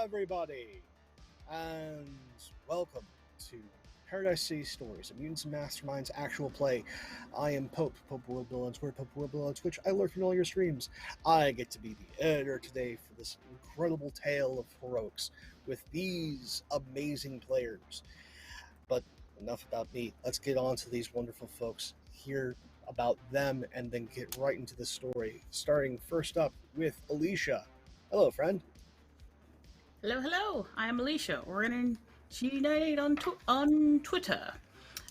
everybody, and welcome to Paradise City Stories, a Mutants and Masterminds actual play. I am Pope Worldbill on Twitter, Pope Worldbill on Twitch. I lurk in all your streams. I get to be the editor today for this incredible tale of heroics with these amazing players. But enough about me. Let's get on to these wonderful folks, hear about them, and then get right into the story. Starting first up with Alicia. Hello, friend. Hello. I am Alicia. Running G98 on Twitter.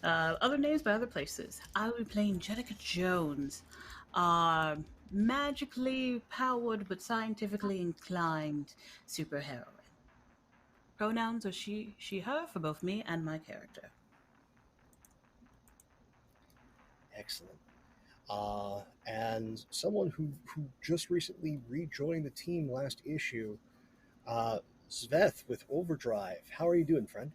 Other names by other places. I will be playing Jettica Jones, magically powered but scientifically inclined superheroine. Pronouns are she, her for both me and my character. Excellent. And someone who just recently rejoined the team last issue, Sveth with Overdrive. How are you doing, friend?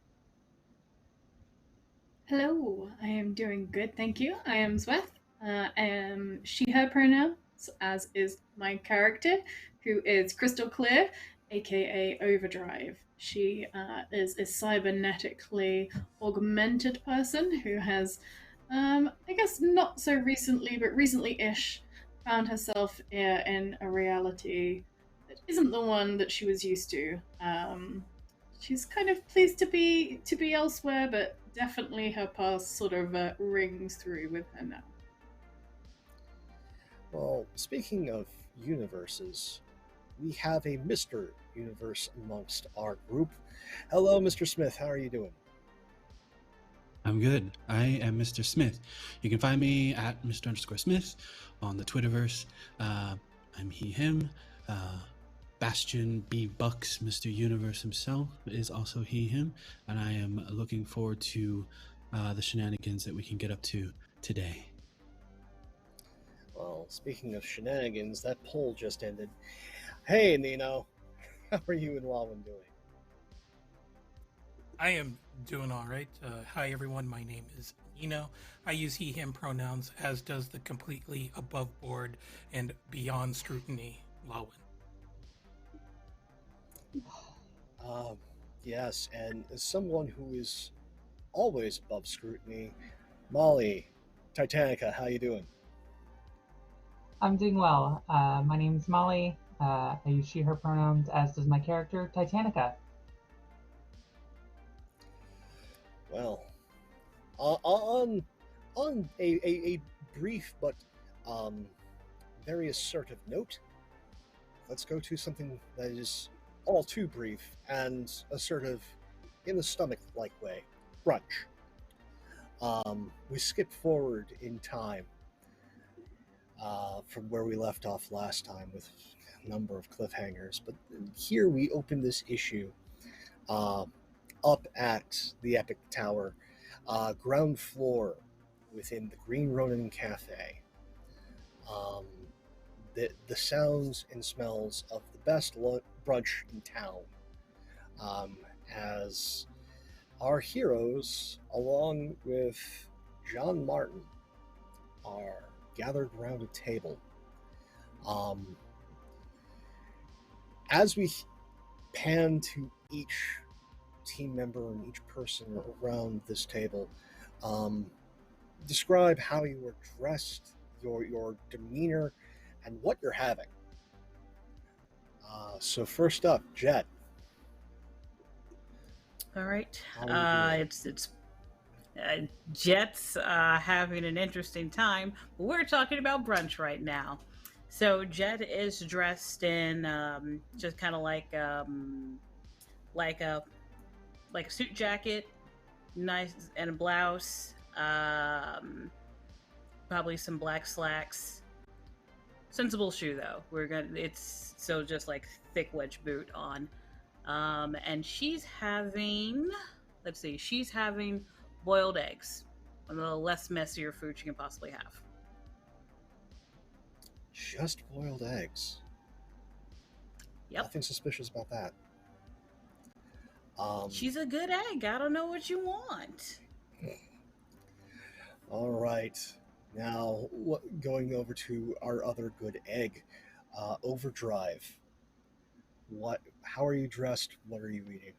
Hello, I am doing good, thank you. I am Sveth. I am she, her pronouns, as is my character, who is Crystal Clear, aka Overdrive. She is a cybernetically augmented person who has, I guess not so recently, but recently-ish, found herself in a reality that isn't the one that she was used to. She's kind of pleased to be elsewhere, but definitely her past sort of rings through with her now. Well, speaking of universes, we have a Mr. Universe amongst our group. Hello, Mr. Smith. How are you doing? I'm good. I am Mr. Smith. You can find me at Mr._Smith on the Twitterverse. I'm he, him. Bastian B Bucks, Mr. Universe himself, is also he, him, and I am looking forward to the shenanigans that we can get up to today. Well, speaking of shenanigans, that poll just ended. Hey, Nino, how are you and Lawin doing? I am doing all right. Hi, everyone. My name is Nino. I use he, him pronouns, as does the completely above board and beyond scrutiny Lawin. Yes, and as someone who is always above scrutiny, Molly, Titanica, how you doing? I'm doing well. My name is Molly. I use she, her pronouns, as does my character, Titanica. Well, on a brief but very assertive note, let's go to something that is all too brief and assertive in the stomach-like way. Brunch. We skip forward in time from where we left off last time with a number of cliffhangers, but here we open this issue up at the Epic Tower, ground floor within the Green Ronin Cafe. The sounds and smells of the best brunch in town, as our heroes, along with John Martin, are gathered around a table. As we pan to each team member and each person around this table, describe how you were dressed, your demeanor, and what you're having. So first up, Jet. All right. It's Jet's having an interesting time. We're talking about brunch right now. So Jet is dressed in just kind of like a suit jacket, nice, and a blouse. Probably some black slacks. Sensible shoe though. It's so just like thick wedge boot on. And she's having boiled eggs. One of the less messier food she can possibly have. Just boiled eggs. Yep. Nothing suspicious about that. She's a good egg. I don't know what you want. All right. Now, going over to our other good egg, Overdrive. What how are you dressed? What are you eating?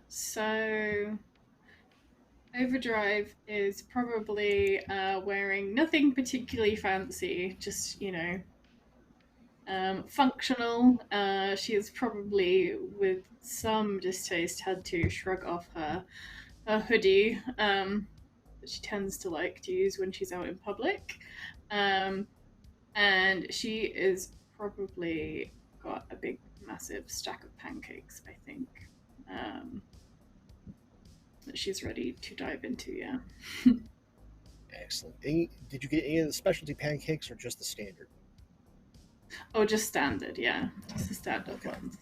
So Overdrive is probably wearing nothing particularly fancy, just, functional. She has probably, with some distaste, had to shrug off her hoodie that she tends to like to use when she's out in public. Um, and she is probably got a big, massive stack of pancakes, I think, that she's ready to dive into, yeah. Excellent. Did you get any of the specialty pancakes or just the standard? Oh, just standard, yeah. Just the standard Okay. ones.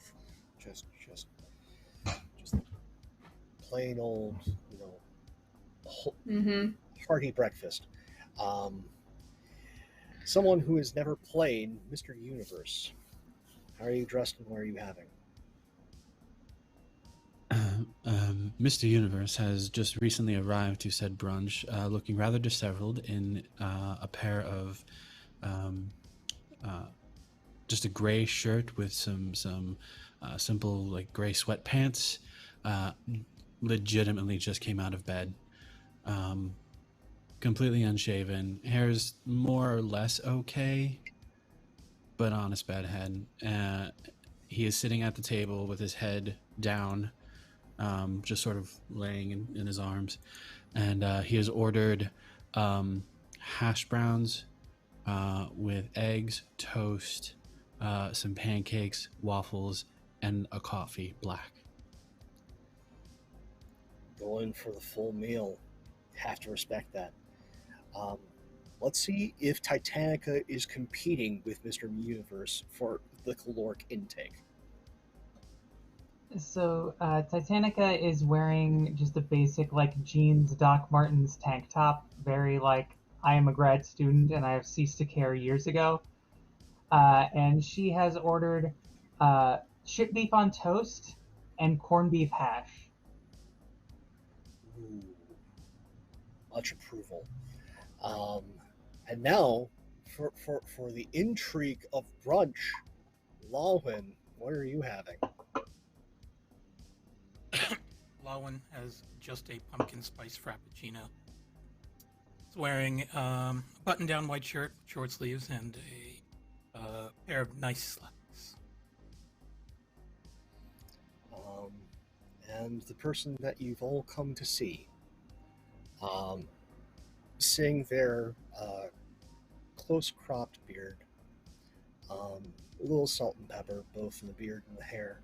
Just the plain old, Mm-hmm. hearty breakfast. Someone who has never played Mr. Universe. How are you dressed and what are you having? Mr. Universe has just recently arrived to said brunch, looking rather disheveled in a pair of just a gray shirt with some simple like gray sweatpants. Legitimately just came out of bed. Completely unshaven. Hair's more or less okay, but on his bed head. He is sitting at the table with his head down, just sort of laying in his arms. And he has ordered hash browns with eggs, toast, some pancakes, waffles, and a coffee, black. Going for the full meal. Have to respect that. Let's see if Titanica is competing with Mr. Universe for the caloric intake. So Titanica is wearing just a basic like jeans Doc Martens tank top, very like I am a grad student and I have ceased to care years ago. And she has ordered chip beef on toast and corned beef hash. Ooh, much approval. And now, for the intrigue of brunch, Lawin, what are you having? Lawin has just a pumpkin spice frappuccino. He's wearing a button-down white shirt, short sleeves, and a pair of nice slacks. And the person that you've all come to see, seeing their close-cropped beard, a little salt and pepper, both in the beard and the hair,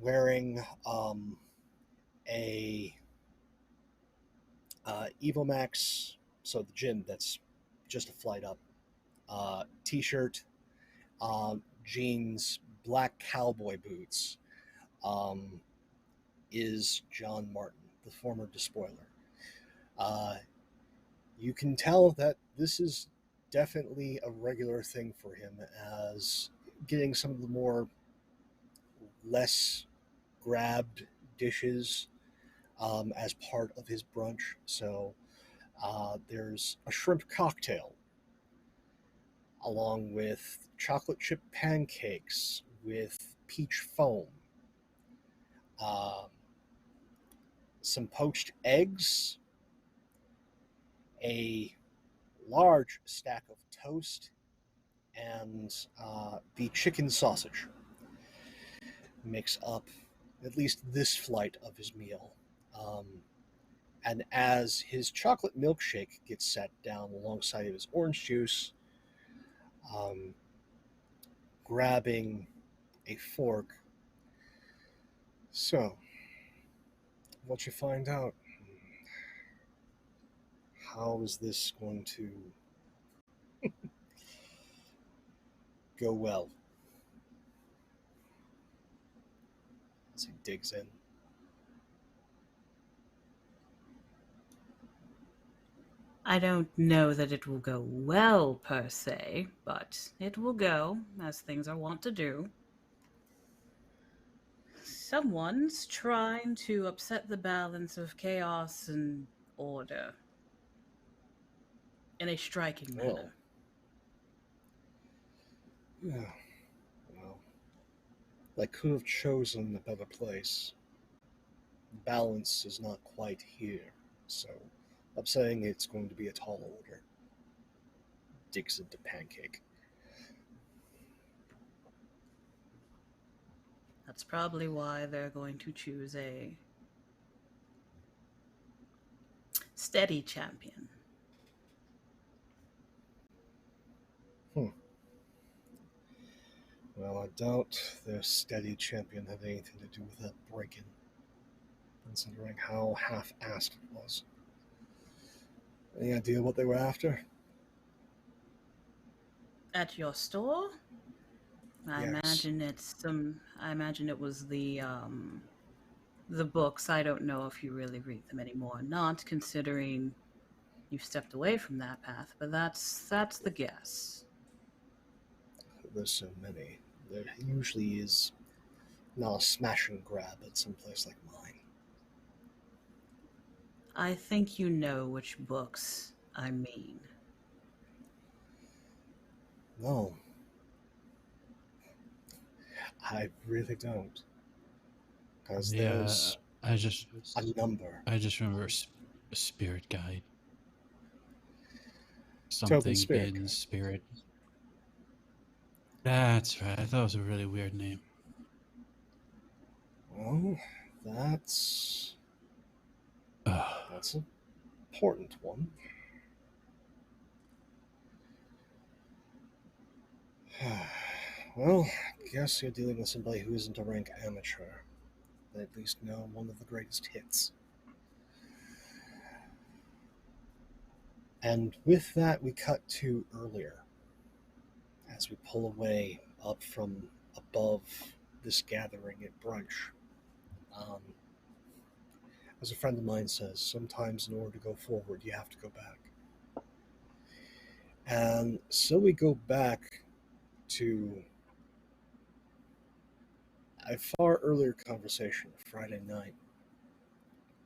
wearing a Evomax, so the gym that's just a flight up, t-shirt, jeans, black cowboy boots, is John Martin, the former Despoiler. You can tell that this is definitely a regular thing for him, as getting some of the more less grabbed dishes as part of his brunch. So there's a shrimp cocktail along with chocolate chip pancakes with peach foam, some poached eggs, a large stack of toast, and the chicken sausage makes up at least this flight of his meal. And as his chocolate milkshake gets set down alongside of his orange juice, grabbing a fork. So, what you find out? How is this going to go well? As he digs in. I don't know that it will go well per se, but it will go, as things are wont to do. Someone's trying to upset the balance of chaos and order in a striking manner. Yeah, well, I could have chosen a better place. Balance is not quite here, so I'm saying it's going to be a tall order. Digs into pancake. That's probably why they're going to choose a steady champion. Well, I doubt their steady champion had anything to do with that break-in, considering how half-assed it was. Any idea what they were after? At your store? I Yes. imagine I imagine it was the books. I don't know if you really read them anymore. Not considering you've stepped away from that path, but that's the guess. There's so many. There usually is not a smash and grab at some place like mine. I think you know which books I mean. No. I really don't. Because there's I just a number. remember a spirit guide. Token Something spirit in guide. spirit. That's right. I thought it was a really weird name. Well, that's an important one. Well, guess you're dealing with somebody who isn't a rank amateur. They at least know one of the greatest hits. And with that, we cut to earlier, as we pull away up from above this gathering at brunch. As a friend of mine says, sometimes in order to go forward, you have to go back. And so we go back to a far earlier conversation Friday night,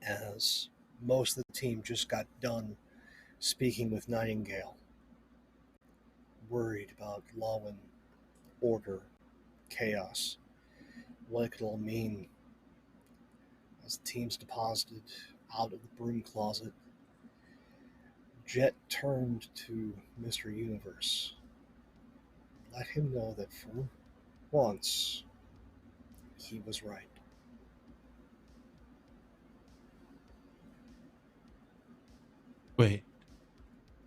as most of the team just got done speaking with Nightingale, worried about Lawin, order, chaos, what it could all mean. As the team's deposited out of the broom closet, Jet turned to Mr. Universe. Let him know that for once, he was right. Wait.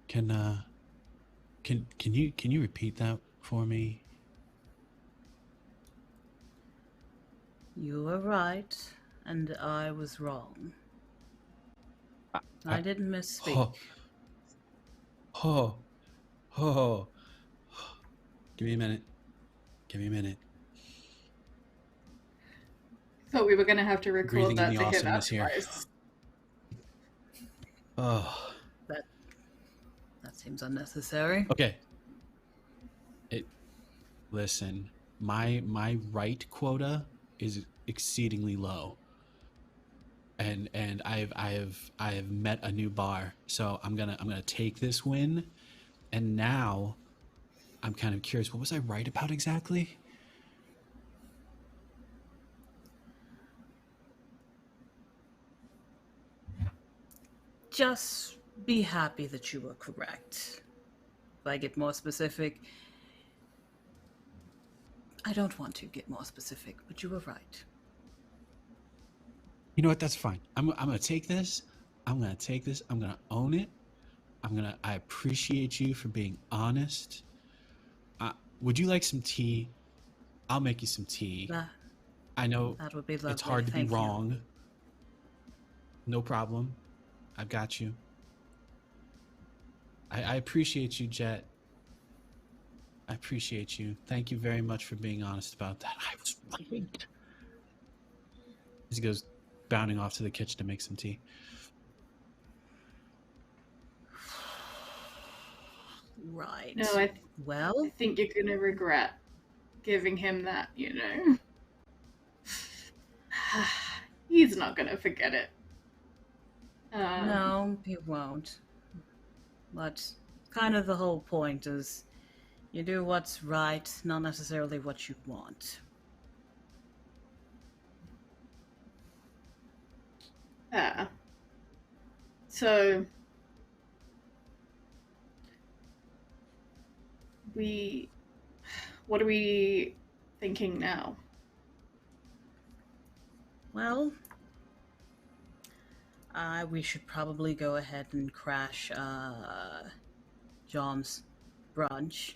Can you repeat that for me? You were right, and I was wrong. I didn't misspeak. Oh. Give me a minute. Thought we were going to have to record Breathing in that the to hear that awesomeness here. twice. Oh. That seems unnecessary. Okay. Listen, my right quota is exceedingly low. And I have met a new bar. So I'm gonna take this win. And now I'm kind of curious, what was I right about exactly? Just be happy that you were correct. If I get more specific, I don't want to get more specific, but you were right. You know what? That's fine. I'm gonna take this. I'm gonna own it. I appreciate you for being honest. Would you like some tea? I'll make you some tea. I know that would be lovely. It's hard to Thank be wrong. You. No problem. I've got you. I appreciate you, Jet. I appreciate you. Thank you very much for being honest about that. I was right. He goes bounding off to the kitchen to make some tea. Right. No, I think you're going to regret giving him that, you know. He's not going to forget it. No, he won't. But kind of the whole point is You do what's right, not necessarily what you want. Yeah. So what are we thinking now? Well, we should probably go ahead and crash John's brunch,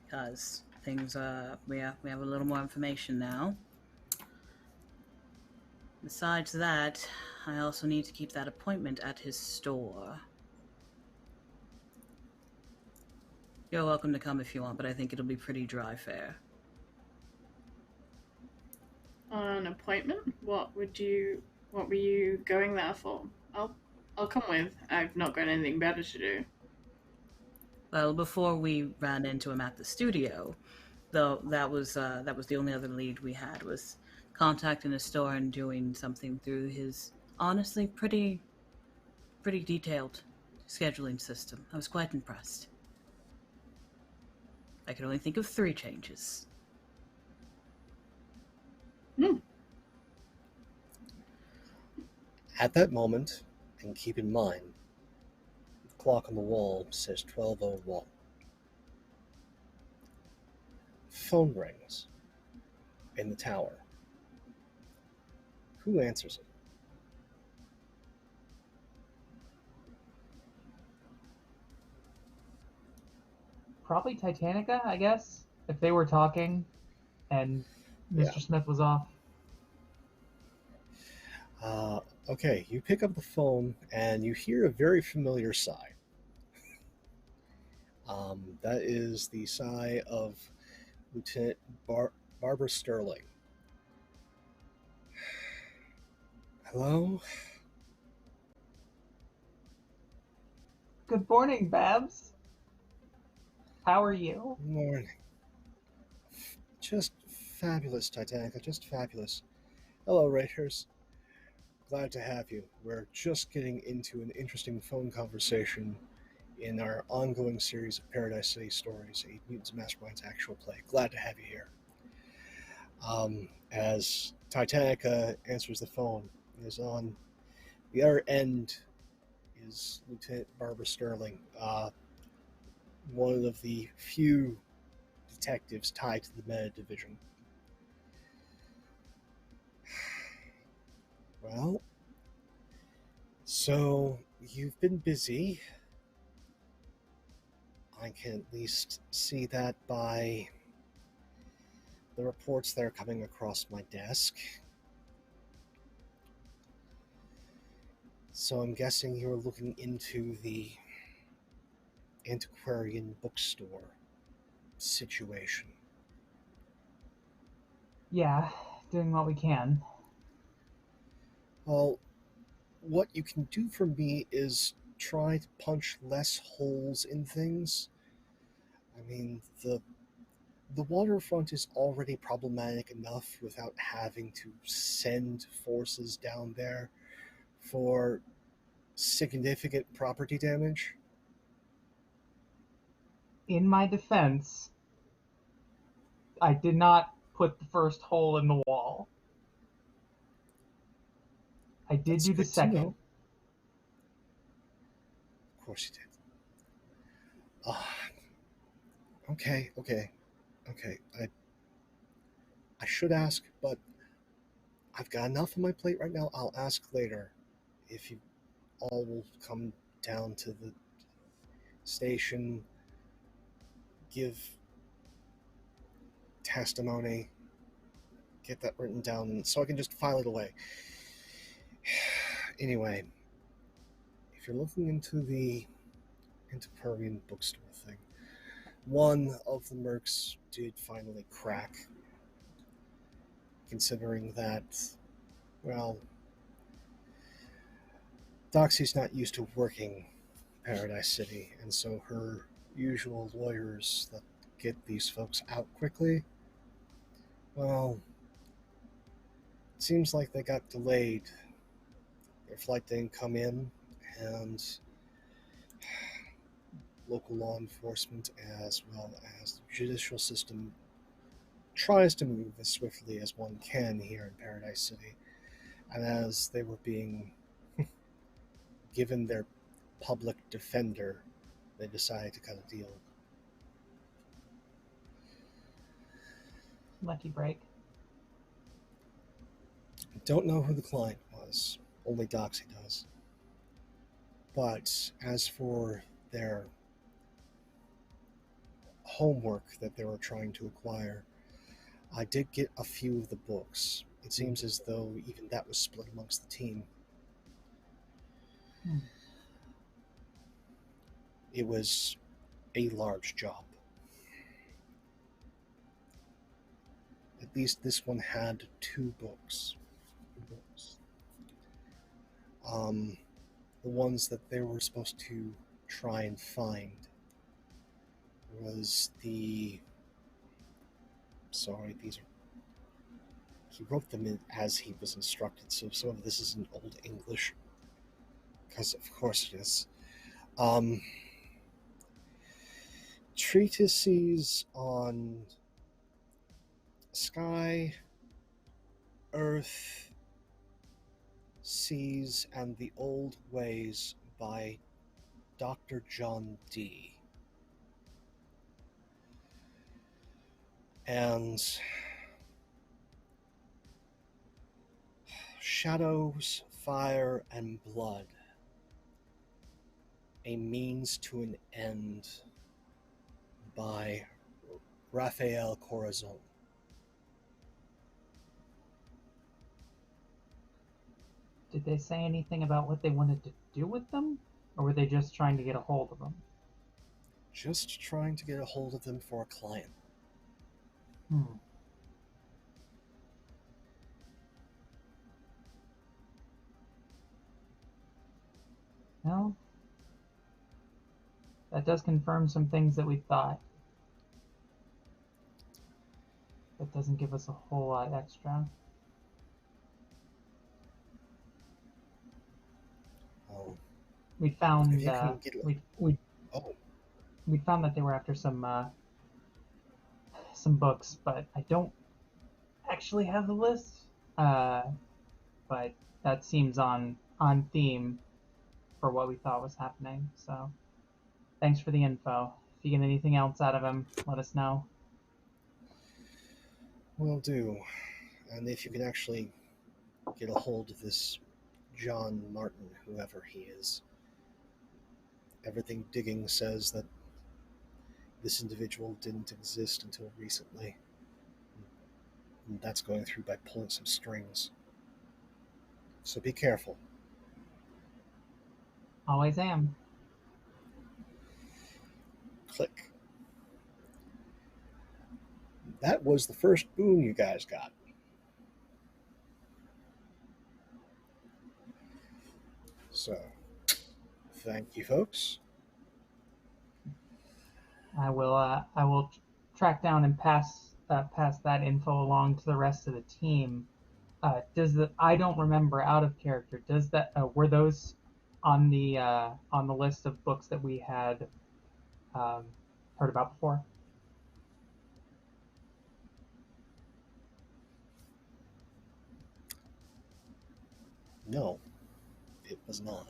because things we have a little more information now. Besides that, I also need to keep that appointment at his store. You're welcome to come if you want, but I think it'll be pretty dry fare. An appointment? What were you going there for? I'll come with. I've not got anything better to do. Well, before we ran into him at the studio, though, that was the only other lead we had, was contacting a store and doing something through his honestly pretty detailed scheduling system. I was quite impressed. I could only think of 3 changes. At that moment, and keep in mind, the clock on the wall says 12:01. Phone rings in the tower. Who answers it? Probably Titanica, I guess, if they were talking and Mr. Smith was off. Okay, you pick up the phone and you hear a very familiar sigh. That is the sigh of Lieutenant Barbara Sterling. Hello? Good morning, Babs. How are you? Good morning. Just fabulous, Titanica, just fabulous. Hello, Raiders. Glad to have you. We're just getting into an interesting phone conversation in our ongoing series of Paradise City Stories, a Mutants Masterminds actual play. Glad to have you here. As Titanica answers the phone, is on the other end is Lieutenant Barbara Sterling, one of the few detectives tied to the Meta Division. Well, so you've been busy. I can at least see that by the reports that are coming across my desk. So I'm guessing you're looking into the antiquarian bookstore situation. Yeah, doing what we can. Well, what you can do for me is try to punch less holes in things. I mean, the waterfront is already problematic enough without having to send forces down there for significant property damage. In my defense, I did not put the first hole in the wall. I did That's do the good to second. know. Of course you did. Okay. I should ask, but I've got enough on my plate right now. I'll ask later if you all will come down to the station, give testimony, get that written down so I can just file it away. Anyway, if you're looking into the antiquarian bookstore thing, one of the mercs did finally crack, considering that, well, Doxy's not used to working Paradise City, and so her usual lawyers that get these folks out quickly, well, it seems like they got delayed. Their flight didn't come in, and local law enforcement as well as the judicial system tries to move as swiftly as one can here in Paradise City. And as they were being given their public defender, they decided to cut a deal. Lucky break. I don't know who the client was. Only Doxy does. But as for their homework that they were trying to acquire, I did get a few of the books. It seems as though even that was split amongst the team. It was a large job. At least this one had 2 books. The ones that they were supposed to try and find was the... Sorry, these are... He wrote them in as he was instructed, so some of this is in Old English. Because of course it is. Treatises on sky, earth, seas, and the old ways by Dr. John D. And Shadows, Fire, and Blood, a Means to an End by Rafael Corazon. Did they say anything about what they wanted to do with them? Or were they just trying to get a hold of them? Just trying to get a hold of them for a client. Well, that does confirm some things that we thought. That doesn't give us a whole lot extra. Oh. We found If you can get we found that they were after some books, but I don't actually have the list. But that seems on theme for what we thought was happening. So thanks for the info. If you get anything else out of him, let us know. Will do. And if you can actually get a hold of this John Martin, whoever he is. Everything digging says that this individual didn't exist until recently. And that's going through by pulling some strings. So be careful. Always am. Click. That was the first boon you guys got. So, thank you, folks. I will track down and pass that info along to the rest of the team. I don't remember out of character. Does that were those on the list of books that we had heard about before? No, it was not.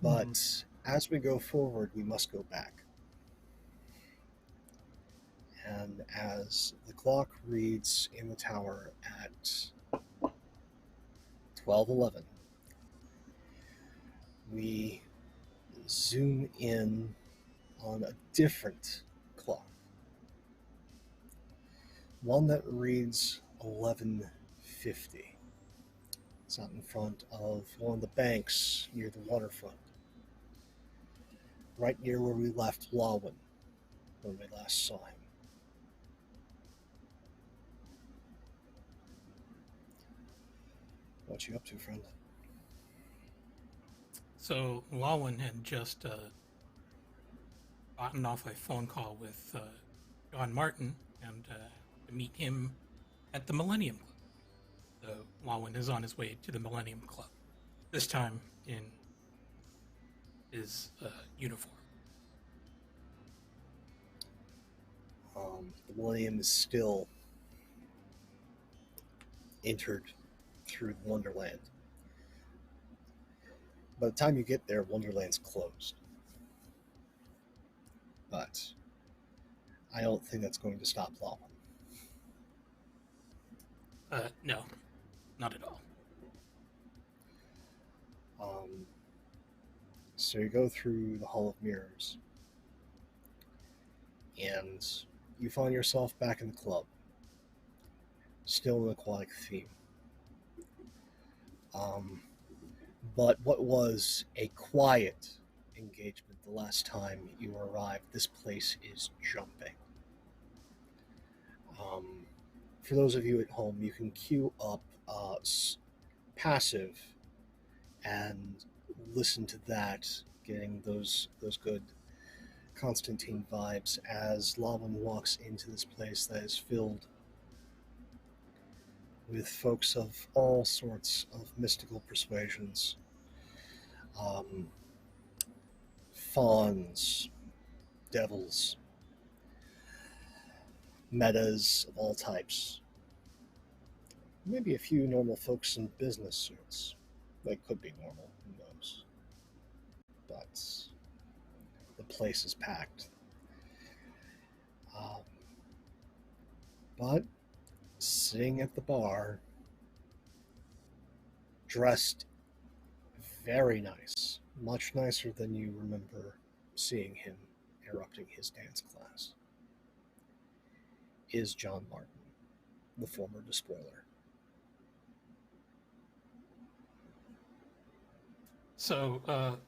But as we go forward, we must go back. And as the clock reads in the tower at 12:11, we zoom in on a different clock. One that reads 11:50. It's out in front of one of the banks near the waterfront. Right near where we left Lawin when we last saw him. What you up to, friend? So Lawin had just gotten off a phone call with John Martin and to meet him at the Millennium Club. So Lawin is on his way to the Millennium Club. This time in his uniform. The Millennium is still entered through Wonderland. By the time you get there, Wonderland's closed. But I don't think that's going to stop Lawin. No, not at all. So you go through the Hall of Mirrors, and you find yourself back in the club, still an aquatic theme. But what was a quiet engagement the last time you arrived, this place is jumping. For those of you at home, you can queue up passive and listen to that, getting those good Constantine vibes as Lawin walks into this place that is filled with folks of all sorts of mystical persuasions. Fauns, devils, metas of all types. Maybe a few normal folks in business suits. They could be normal, who knows. But the place is packed. But sitting at the bar, dressed very nice, much nicer than you remember seeing him interrupting his dance class, is John Martin, the former despoiler. So,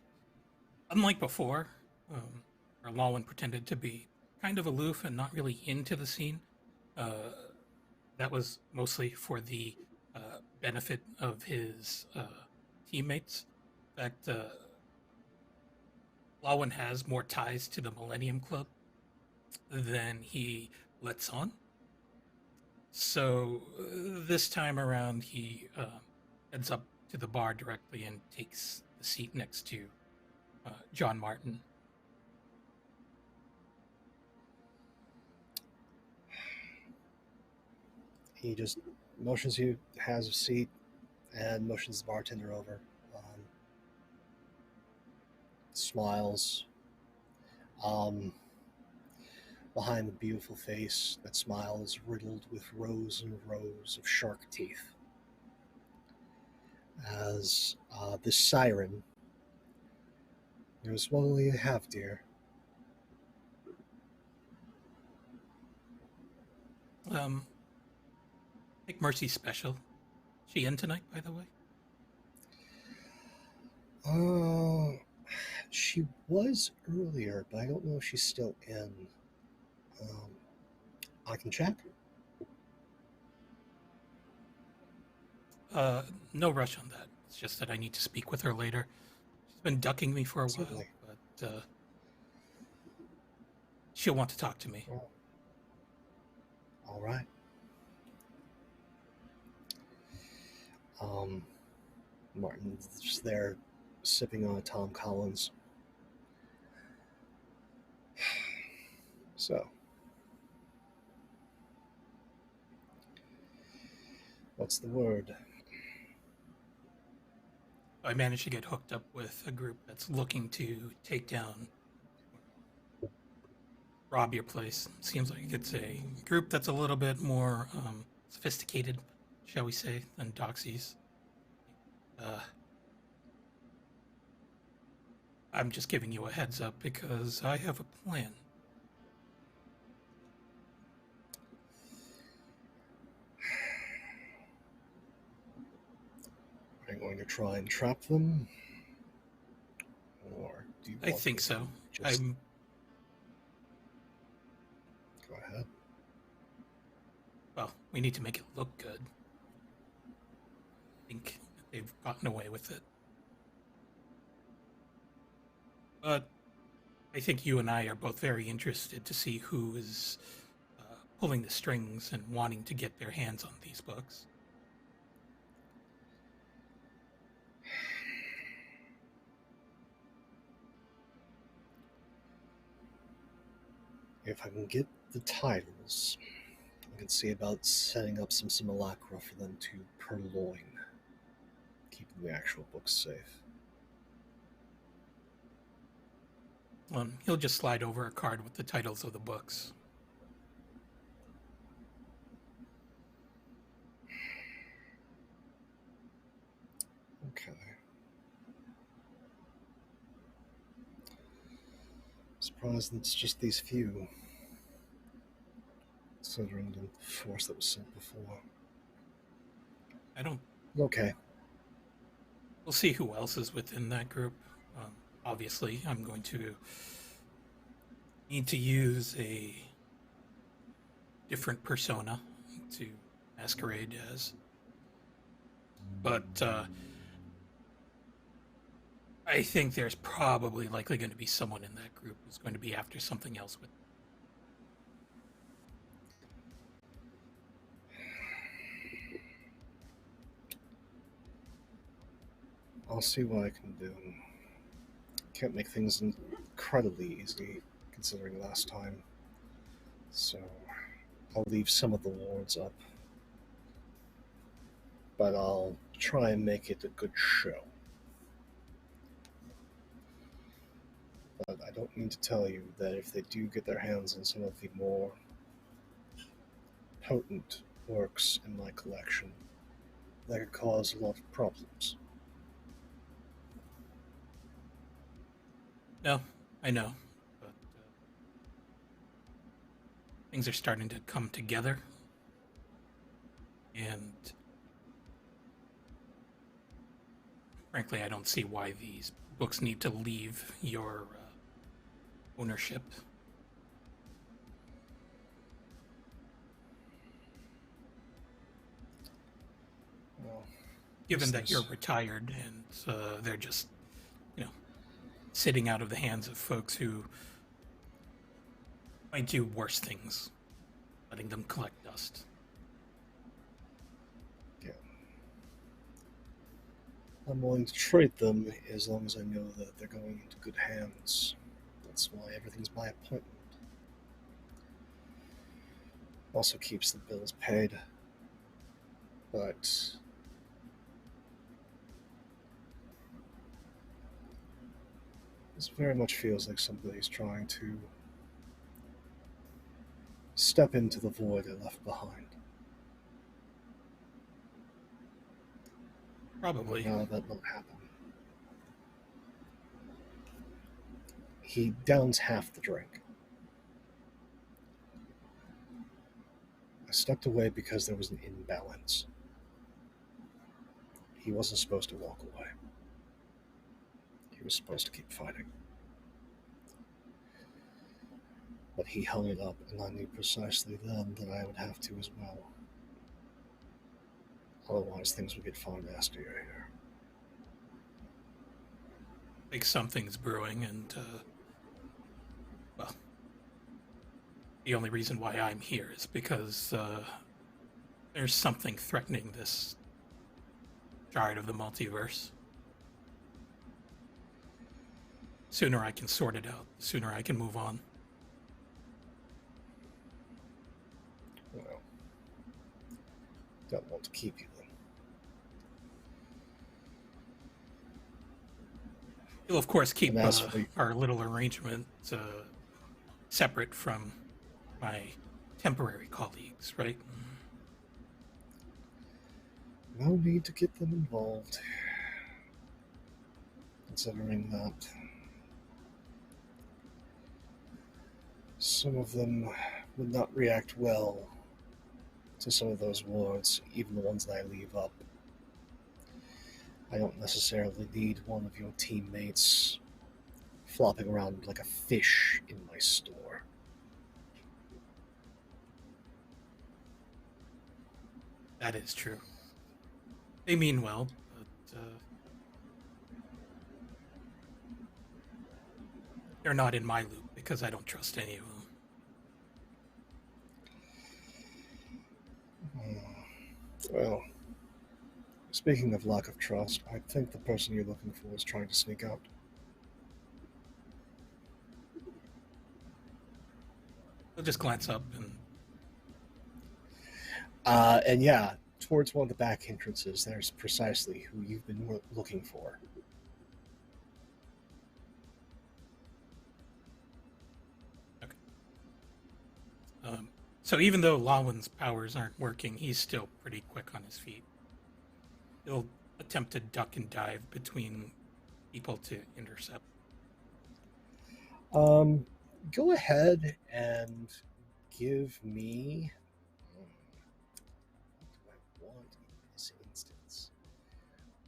unlike before, where Lawin pretended to be kind of aloof and not really into the scene, that was mostly for the benefit of his teammates. In fact, Lawin has more ties to the Millennium Club than he lets on. So this time around, he heads up to the bar directly and takes the seat next to John Martin. He just motions you, has a seat, and motions the bartender over. Smiles. Behind the beautiful face, that smile is riddled with rows and rows of shark teeth. As this siren goes, "What will you have, dear?" Make Mercy special. She in tonight, by the way? She was earlier, but I don't know if she's still in. I can check. No rush on that. It's just that I need to speak with her later. She's been ducking me for a Certainly. while, but she'll want to talk to me. All right. Martin's just there sipping on a Tom Collins. So, what's the word? I managed to get hooked up with a group that's looking to take down, rob your place. Seems like it's a group that's a little bit more sophisticated, shall we say, than Doxy's. I'm just giving you a heads up because I have a plan. Are you going to try and trap them? Or do you I want think me so. to just I'm go ahead? Well, we need to make it look good. I think they've gotten away with it. But I think you and I are both very interested to see who is pulling the strings and wanting to get their hands on these books. If I can get the titles, I can see about setting up some simulacra for them to purloin, keeping the actual books safe. He'll just slide over a card with the titles of the books. Okay. Surprised it's just these few, considering the force that was sent before. I don't. Okay. We'll see who else is within that group. Obviously, I'm going to need to use a different persona to masquerade as. But I think there's probably likely going to be someone in that group who's going to be after something else with. I'll see what I can do. Can't make things incredibly easy, considering last time. So, I'll leave some of the wards up. But I'll try and make it a good show. But I don't need to tell you that if they do get their hands on some of the more potent works in my collection, that could cause a lot of problems. No, I know, but things are starting to come together, and frankly, I don't see why these books need to leave your ownership. Well, Given that you're retired and they're just, sitting out of the hands of folks who might do worse things, letting them collect dust. Yeah. I'm willing to trade them as long as I know that they're going into good hands. That's why everything's by appointment. Also keeps the bills paid. But this very much feels like somebody's trying to step into the void I left behind. Probably. No, that won't happen. He downs half the drink. I stepped away because there was an imbalance. He wasn't supposed to walk away. He was supposed to keep fighting. But he hung it up, and I knew precisely then that I would have to as well. Otherwise, things would get far nastier here. Like something's brewing, and, well, the only reason why I'm here is because there's something threatening this shard of the multiverse. Sooner I can sort it out, the sooner I can move on. Well, don't want to keep you then. You'll, of course, keep And as for the- our little arrangement separate from my temporary colleagues, right? No need to get them involved. Considering that some of them would not react well to some of those wards, even the ones that I leave up. I don't necessarily need one of your teammates flopping around like a fish in my store. That is true. They mean well, but they're not in my loop because I don't trust any of them. Well, speaking of lack of trust, I think the person you're looking for is trying to sneak out. He'll just glance up and And yeah, towards one of the back entrances, there's precisely who you've been looking for. so even though Lawin's powers aren't working, he's still pretty quick on his feet. He'll attempt to duck and dive between people to intercept. Go ahead and give me. What do I want in this instance?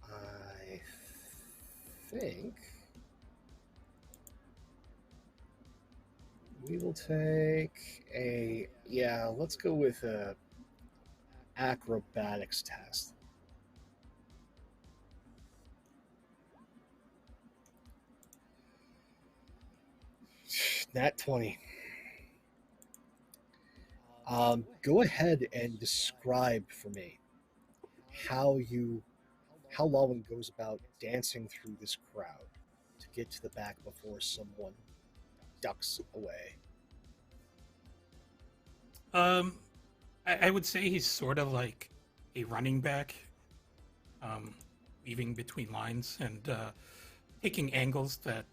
I think we will take a. Yeah, let's go with a acrobatics test. Nat 20. Go ahead and describe for me how Lawin goes about dancing through this crowd to get to the back before someone ducks away. I would say he's sort of like a running back, weaving between lines and taking angles that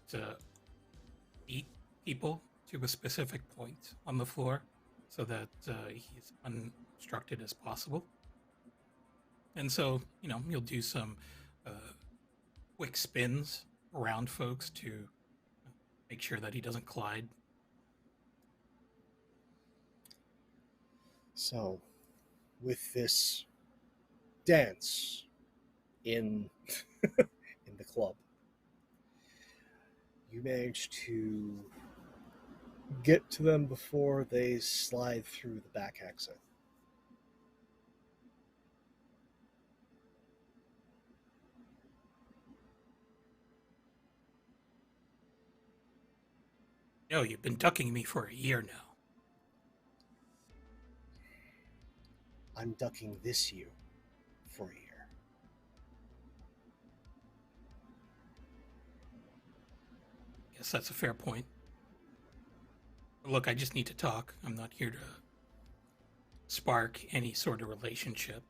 beat people to a specific point on the floor so that he's unobstructed as possible. And so, you'll do some quick spins around folks to make sure that he doesn't collide. So, with this dance in in the club, you manage to get to them before they slide through the back exit. No, you've been ducking me for a year now. I'm ducking this you for a year. Guess that's a fair point. Look, I just need to talk. I'm not here to spark any sort of relationship.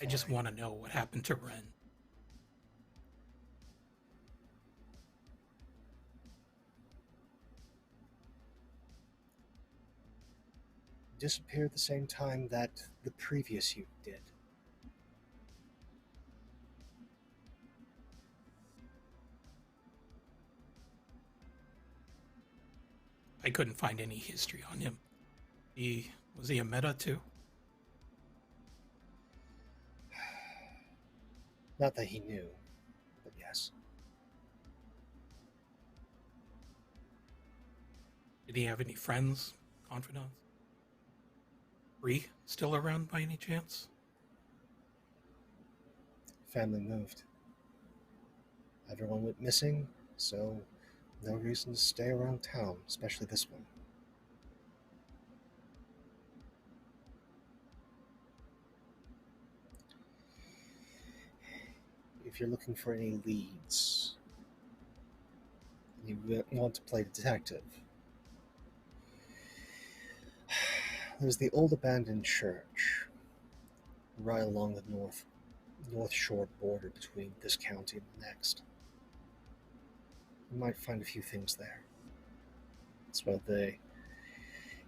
I just want to know what happened to Ren. Disappeared the same time that the previous you did. I couldn't find any history on him. Was he a meta too? Not that he knew, but yes. Did he have any friends, confidants? Bree still around by any chance? Family moved. Everyone went missing, so no reason to stay around town, especially this one. If you're looking for any leads, you want to play detective, there's the old abandoned church right along the North Shore border between this county and the next. You might find a few things there. It's where the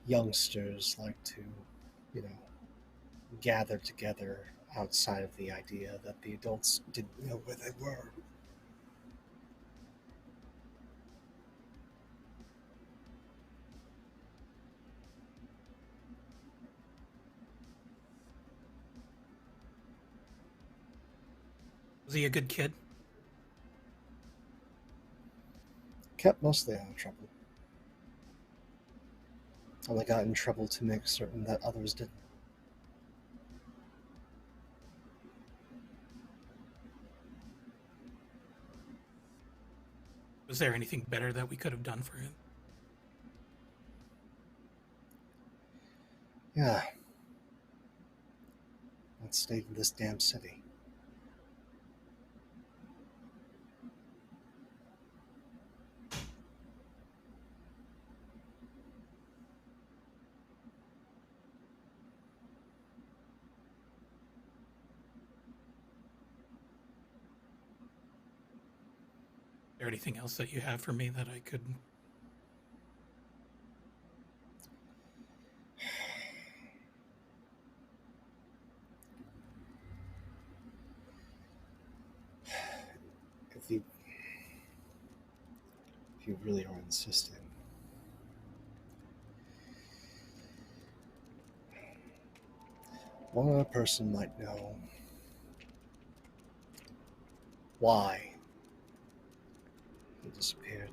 youngsters like to, gather together outside of the idea that the adults didn't know where they were. Was he a good kid? Kept mostly out of trouble. Only got in trouble to make certain that others didn't. Was there anything better that we could have done for him? Yeah. Let's stay in this damn city. there anything else that you have for me that I could... If you really are insisting. One other person might know why he disappeared.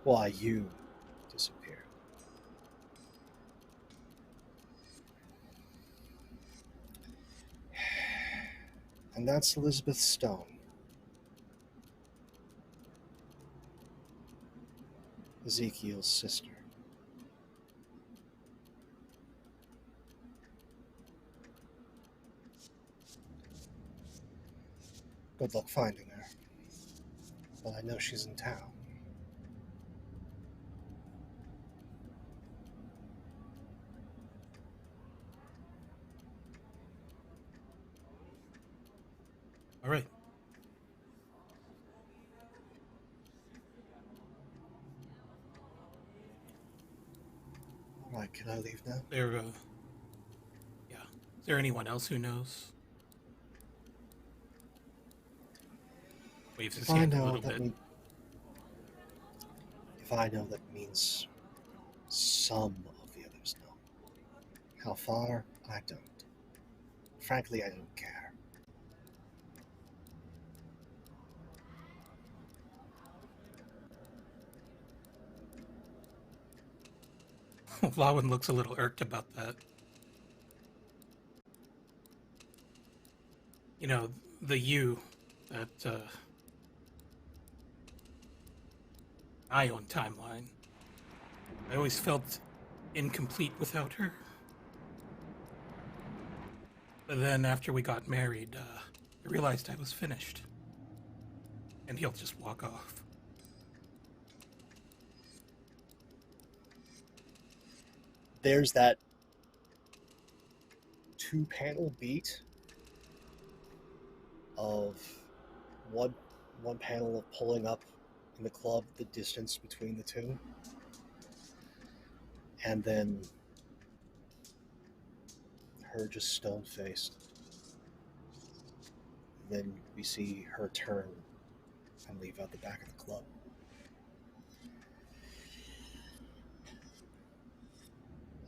Why you disappeared. And that's Elizabeth Stone. Ezekiel's sister. Good luck finding her. But I know she's in town. All right. All right, can I leave now? Yeah. Is there anyone else who knows? Waves his hand a little bit. If I know, that means some of the others know. How far? I don't. Frankly, I don't care. Lawin looks a little irked about that. You know, the you that my own timeline. I always felt incomplete without her. But then after we got married, I realized I was finished. And he'll just walk off. There's that 2-panel beat of one panel of pulling up in the club, the distance between the two, and then her just stone-faced. Then we see her turn and leave out the back of the club.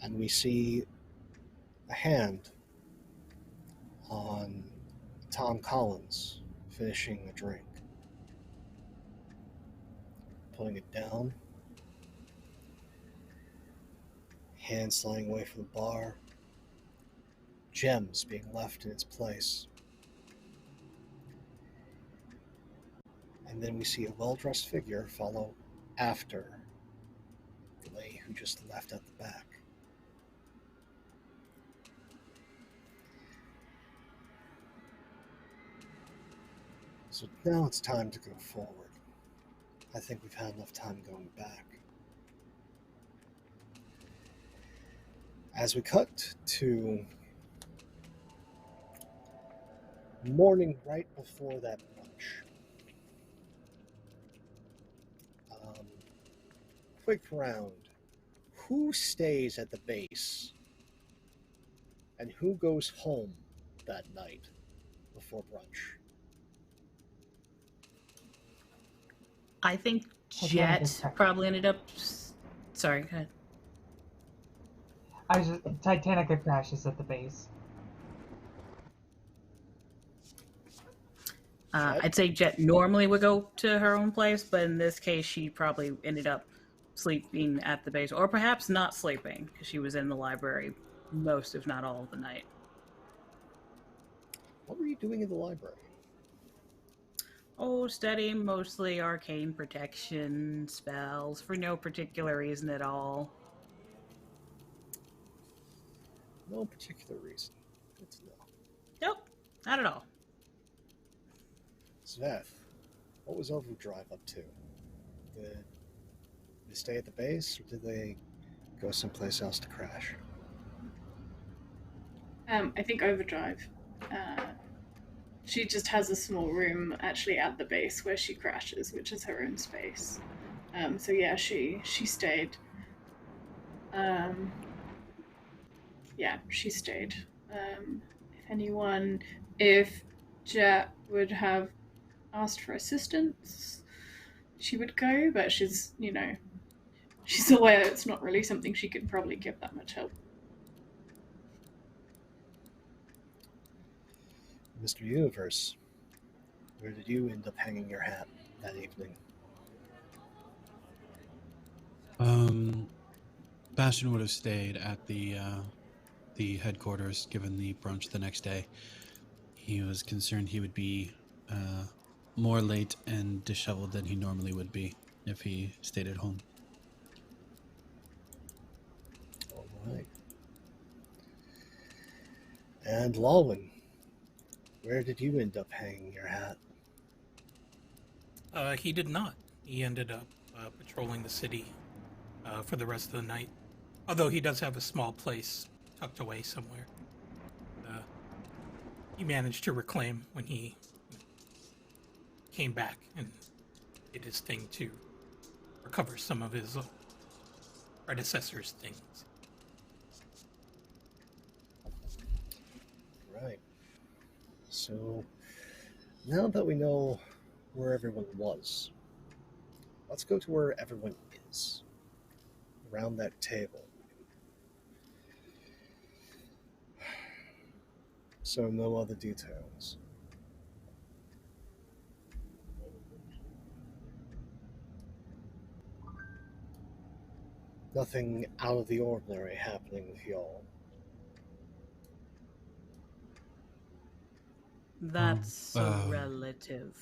And we see a hand on Tom Collins finishing a drink. Putting it down. Hand sliding away from the bar. Gems being left in its place. And then we see a well-dressed figure follow after the lady who just left at the back. So now it's time to go forward. I think we've had enough time going back. As we cut to morning right before that lunch. Quick round. Who stays at the base? And who goes home that night before brunch? I think Jet probably ended up... Sorry, go ahead. Titanica crashes at the base. I'd say Jet normally would go to her own place, but in this case, she probably ended up sleeping at the base, or perhaps not sleeping, because she was in the library most, if not all, of the night. What were you doing in the library? Oh, studying mostly arcane protection spells for no particular reason at all. No particular reason. Good to know. Nope, not at all. Sveth, what was Overdrive up to? Did they stay at the base, or did they go someplace else to crash? I think Overdrive She just has a small room actually at the base where she crashes, which is her own space. So yeah, she stayed. Yeah, she stayed. If Jet would have asked for assistance, she would go, but she's aware it's not really something she could probably give that much help. Mr. Universe, where did you end up hanging your hat that evening? Bastian would have stayed at the headquarters given the brunch the next day. He was concerned he would be more late and disheveled than he normally would be if he stayed at home. All right. And Lawin, where did you end up hanging your hat? He did not. He ended up patrolling the city for the rest of the night. Although he does have a small place tucked away somewhere. He managed to reclaim when he came back and did his thing to recover some of his predecessor's things. Right. So, now that we know where everyone was, let's go to where everyone is. Around that table. So, no other details. Nothing out of the ordinary happening with y'all. That's a relative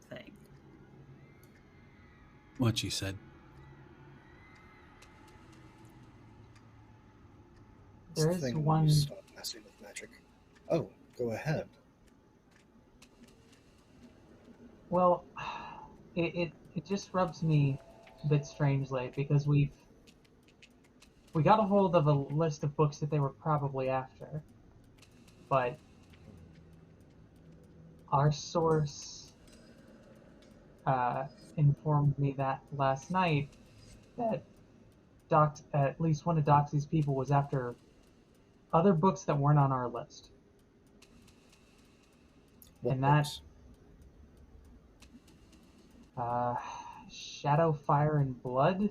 thing. What she said. There It's the is thing when one. you start messing with magic. Oh, go ahead. Well, it just rubs me a bit strangely because we got a hold of a list of books that they were probably after, but our source informed me that last night that at least one of Doxy's people was after other books that weren't on our list. What And that books? Shadow, Fire, and Blood,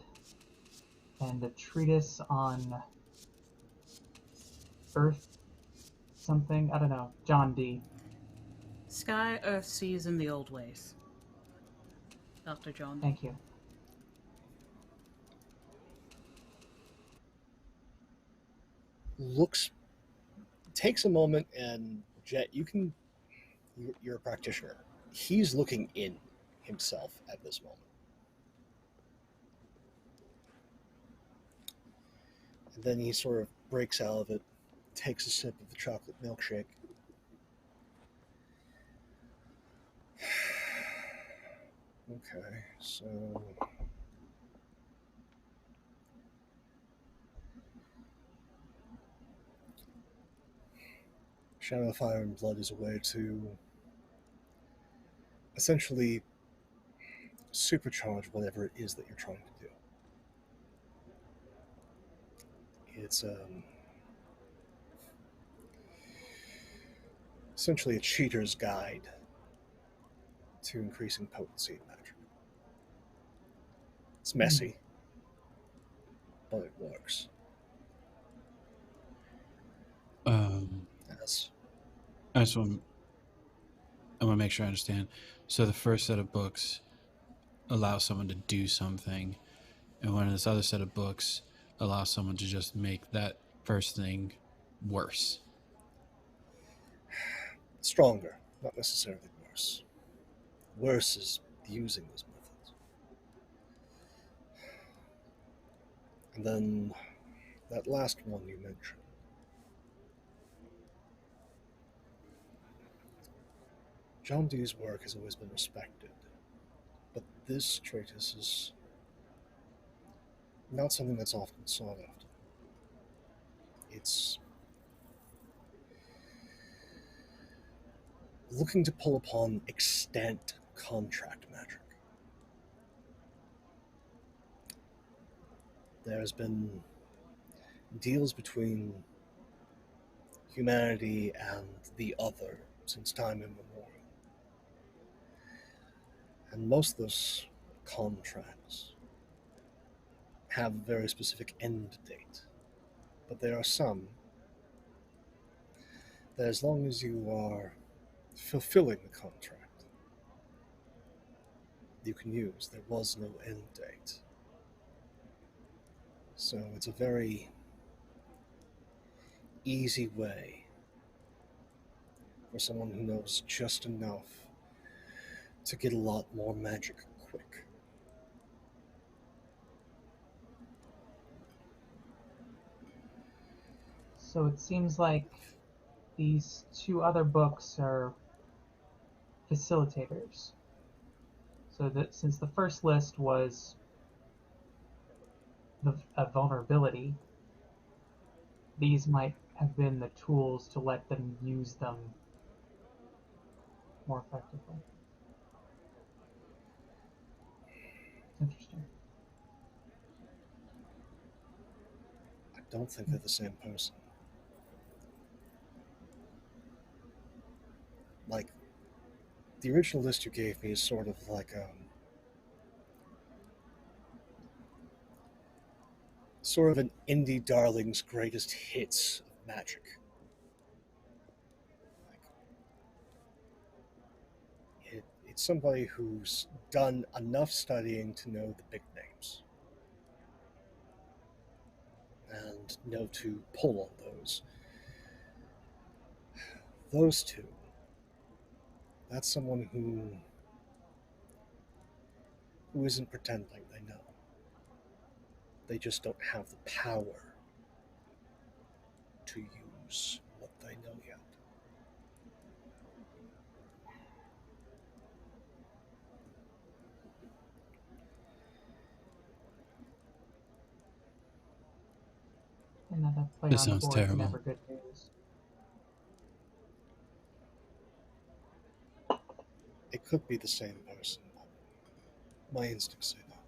and a treatise on Earth something. I don't know. John D. Sky, Earth, Seas, and the Old Ways. Dr. John. Thank you. Takes a moment, and Jet, you're a practitioner. He's looking in himself at this moment. And then he sort of breaks out of it, takes a sip of the chocolate milkshake. Okay, so Shadow, Fire, and Blood is a way to essentially supercharge whatever it is that you're trying to do. It's essentially a cheater's guide to increasing potency in magic. It's messy, but it works. Yes. I want to make sure I understand. So the first set of books allows someone to do something, and one of this other set of books allows someone to just make that first thing worse. Stronger, not necessarily worse. Worse is using those methods. And then that last one you mentioned. John Dee's work has always been respected, but this treatise is not something that's often sought after. It's looking to pull upon extant contract magic. There's been deals between humanity and the other since time immemorial. And most of those contracts have a very specific end date. But there are some that, as long as you are fulfilling the contract, you can use. There was no end date. So it's a very easy way for someone who knows just enough to get a lot more magic quick. So it seems like these two other books are facilitators. So that since the first list was a vulnerability, these might have been the tools to let them use them more effectively. Interesting. I don't think they're the same person. Like, the original list you gave me is sort of like sort of an indie darling's greatest hits of magic. It's somebody who's done enough studying to know the big names and know to pull on those. Those two, that's someone who isn't pretending they know. They just don't have the power to use what they know yet. Another player This on the sounds board terrible. never good news. It could be the same person, but my instincts say that.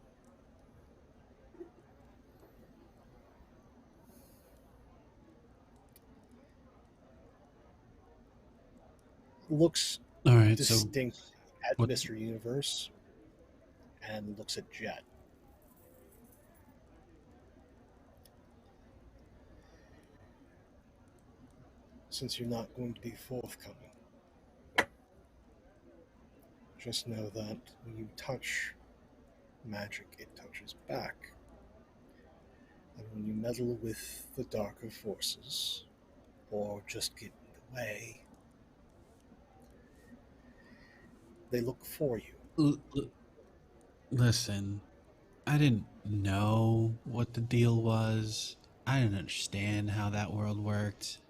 Looks All right, distinct so at what? Mr. Universe and looks at Jet. Since you're not going to be forthcoming, just know that when you touch magic, it touches back. And when you meddle with the darker forces, or just get in the way, they look for you. Listen, I didn't know what the deal was. I didn't understand how that world worked.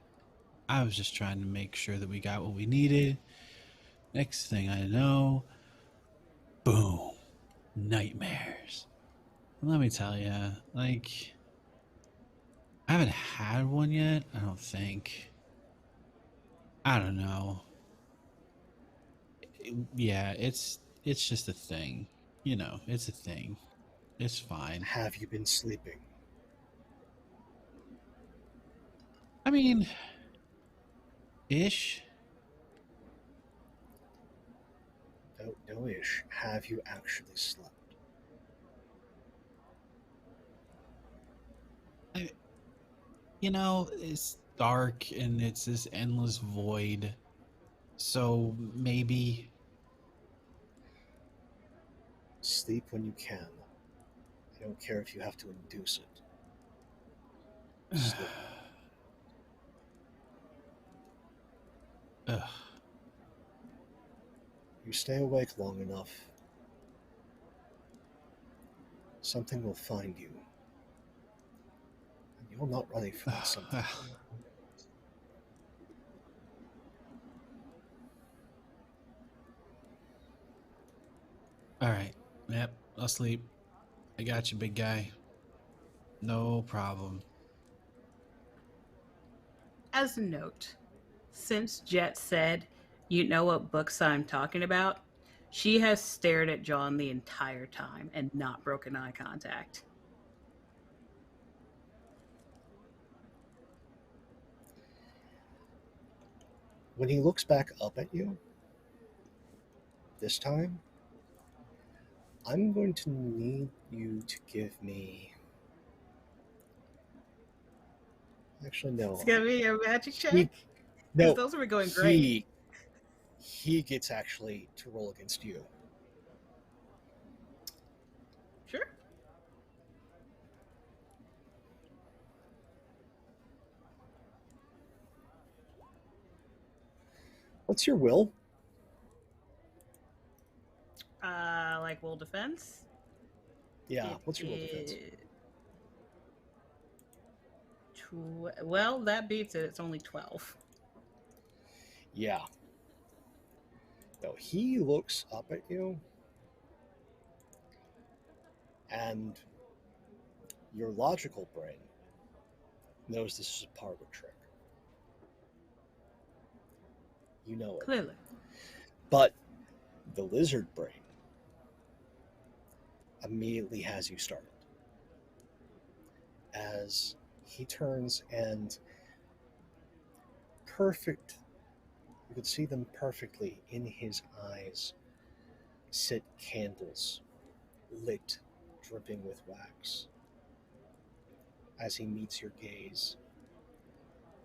I was just trying to make sure that we got what we needed. Next thing I know, boom, nightmares. Let me tell you, like, I haven't had one yet, I don't think. I don't know. Yeah, it's just a thing. You know, it's a thing. It's fine. Have you been sleeping? I mean, ish. No ish. Have you actually slept? You know, it's dark and it's this endless void. So maybe. Sleep when you can. I don't care if you have to induce it. Sleep. Ugh. You stay awake long enough, something will find you. And you're not running from something. All right. Yep. I'll sleep. I got you, big guy. No problem. As a note, since Jet said You know what books I'm talking about? She has stared at John the entire time and not broken eye contact. When he looks back up at you, this time, I'm going to need you to give me. Actually, no. It's gonna be a magic check. He, no, those were going great. He gets actually to roll against you. Sure. What's your will? Like will defense? Yeah, what's your will defense? Well, that beats it. It's only 12. Yeah. No, he looks up at you, and your logical brain knows this is a parlor trick. You know it. Clearly. But the lizard brain immediately has you started. As he turns and you could see them perfectly in his eyes, sit candles lit, dripping with wax, as he meets your gaze.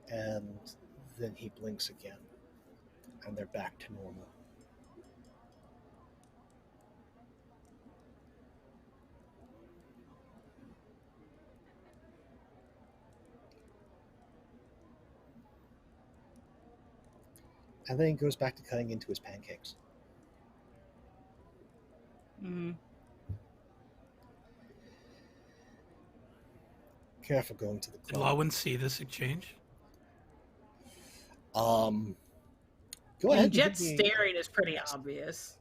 And then he blinks again, and they're back to normal. And then he goes back to cutting into his pancakes. Mm-hmm. Careful going to the Did club. Lawin see this exchange? Go ahead. Jet staring is pretty obvious.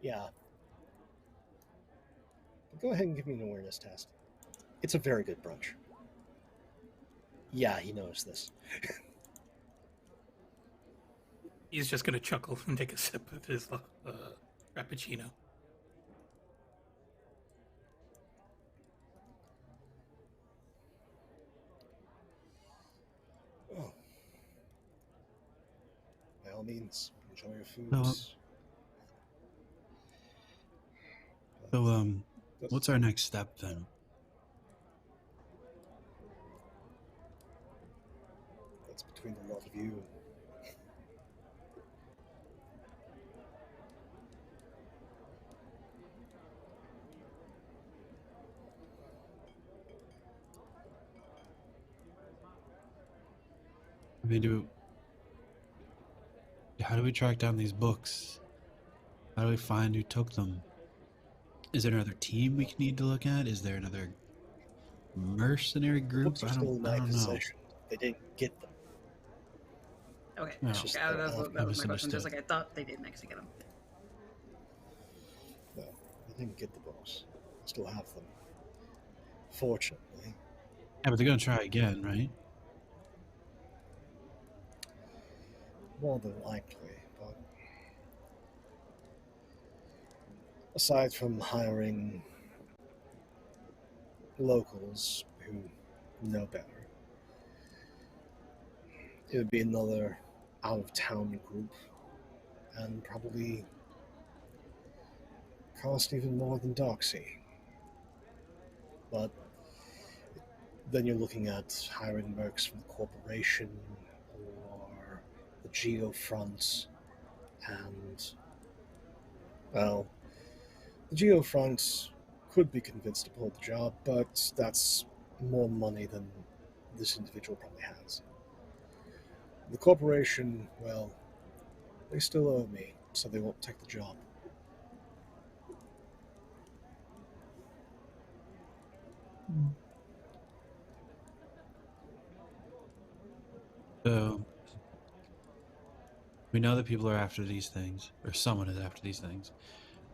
Yeah. Go ahead and give me an awareness test. It's a very good brunch. Yeah, he knows this. He's just going to chuckle and take a sip of his frappuccino. Oh. By all means, enjoy your foods. So, what's our next step then? That's between the lot of you. I mean, how do we track down these books? How do we find who took them? Is there another team we need to look at? Is there another mercenary group? Books are still in my possession. They didn't get them. Okay, No. that was my question. Just like I thought they didn't actually get them. No, they didn't get the books. I still have them. Fortunately. Yeah, but they're gonna try again, right? More than likely, but aside from hiring locals who know better, it would be another out-of-town group and probably cost even more than Doxy. But then you're looking at hiring mercs from the corporation or the Geofront, and, well, the Geofront could be convinced to pull the job, but that's more money than this individual probably has. The corporation, well, they still owe me, so they won't take the job. So we know that people are after these things, or someone is after these things.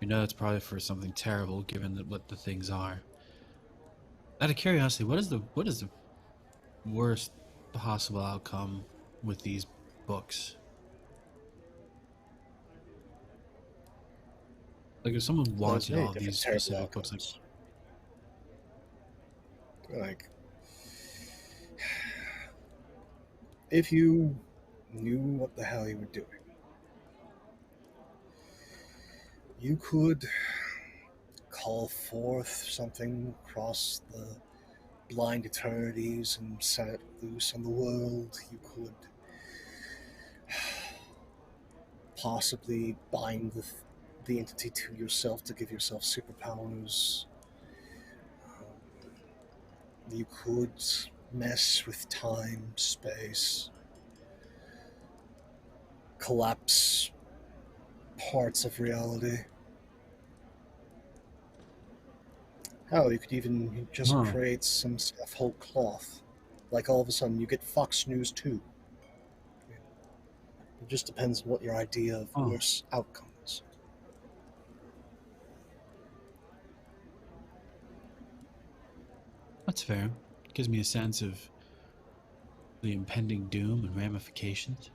We know it's probably for something terrible, given what the things are. Out of curiosity, what is the worst possible outcome with these books? Like if someone There's wanted many all different these terrible specific books, outcomes. Like, if you knew what the hell you were doing, you could call forth something across the blind eternities and set it loose on the world. You could possibly bind the entity to yourself to give yourself superpowers. You could mess with time, space, collapse parts of reality. Hell, you could even just create some stuff whole cloth. Like all of a sudden you get Fox News 2. It just depends on what your idea of worse outcome is. That's fair. Gives me a sense of the impending doom and ramifications.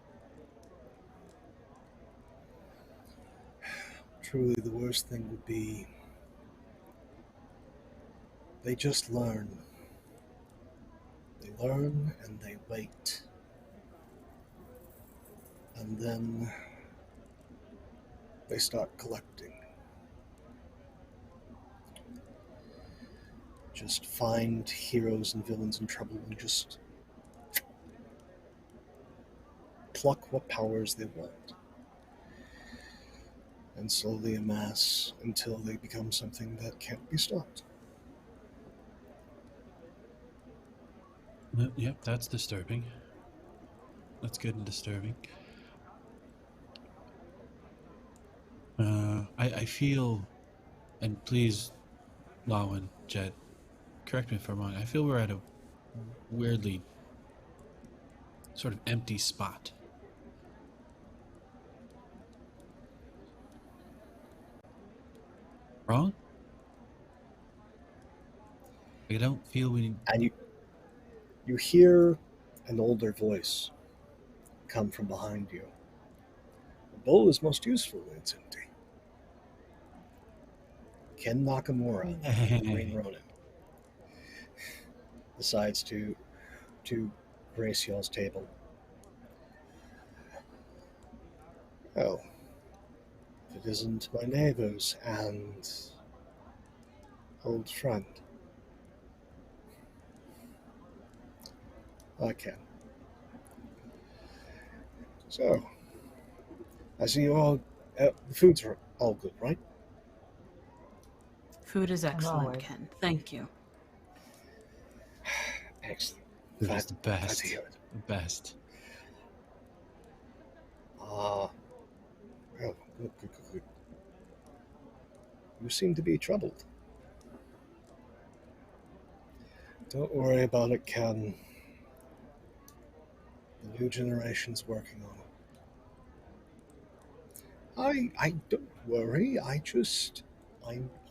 Truly, the worst thing would be they just learn. They learn and they wait. And then they start collecting. Just find heroes and villains in trouble and just pluck what powers they want. And slowly amass until they become something that can't be stopped. Yep, that's disturbing. That's good and disturbing. I feel, and please, Lawin, Jet, correct me if I'm wrong, I feel we're at a weirdly sort of empty spot. Wrong? I don't feel we... And you hear an older voice come from behind you. The bowl is most useful when it's empty. Ken Nakamura, Green Ronin, decides to grace y'all's table. Oh, if it isn't my neighbors and old friend. I can. So, I see you all. The foods are all good, right? Food is excellent, always. Ken. Thank you. Excellent. It was the Glad best. to hear it. The best. Well, good. You seem to be troubled. Don't worry about it, Ken. The new generation's working on it. I don't worry. I'm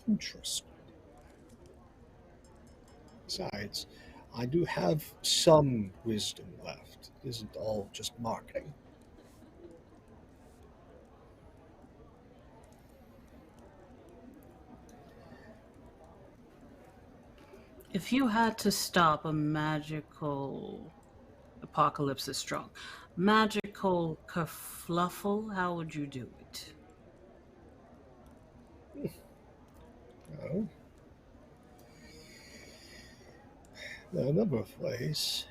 interested. Besides, I do have some wisdom left. It isn't all just marketing. If you had to stop a magical apocalypse is strong. Magical kerfluffle, how would you do it? Oh. There are a number of ways.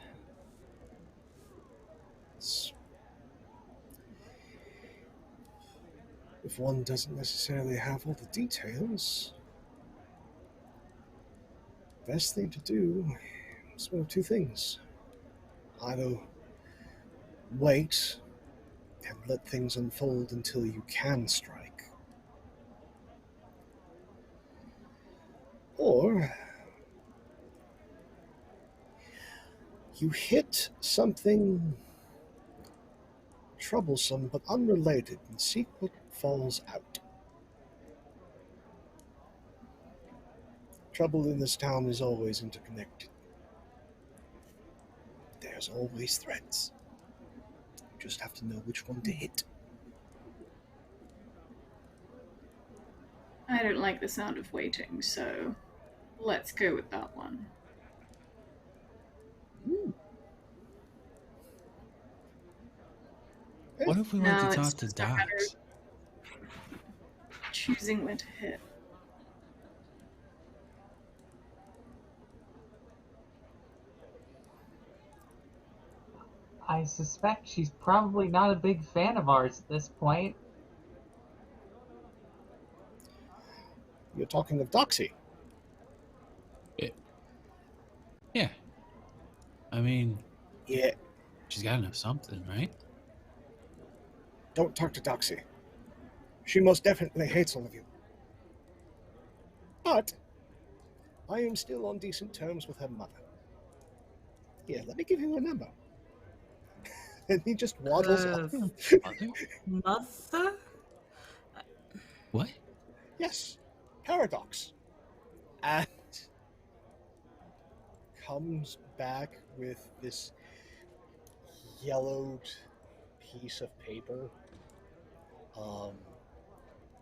If one doesn't necessarily have all the details, best thing to do is one of two things. Either wait and let things unfold until you can strike, or you hit something troublesome but unrelated and see what falls out. Trouble in this town is always interconnected. There's always threats. You just have to know which one to hit. I don't like the sound of waiting, so let's go with that one. What if we went Now to it's talk to just a matter Docs? of choosing when to hit. I suspect she's probably not a big fan of ours at this point. You're talking of Doxy. Yeah. I mean, Yeah, she's got to know something, right? don't talk to Doxy. She most definitely hates all of you. But I am still on decent terms with her mother. Here, let me give you a number. And he just waddles off. Mother? Mother? What? Yes, Paradox. And comes back with this yellowed piece of paper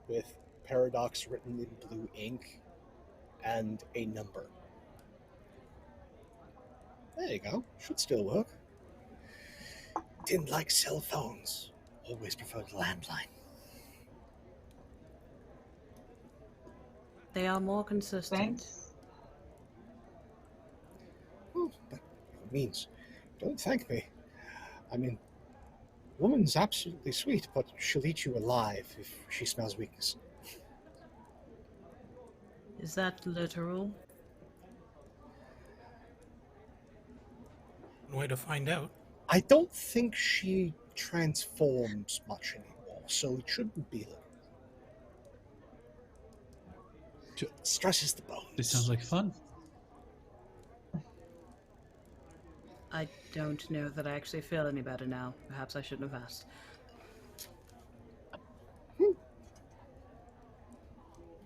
with Paradox written in blue ink and a number. There you go. Should still work. Didn't like cell phones. Always preferred landline. They are more consistent. Thanks. Oh, but it means don't thank me. I mean, woman's absolutely sweet, but she'll eat you alive if she smells weakness. Is that literal? One way to find out. I don't think she transforms much anymore, so it shouldn't be like stresses the bones. This sounds like fun. I don't know that I actually feel any better now. Perhaps I shouldn't have asked.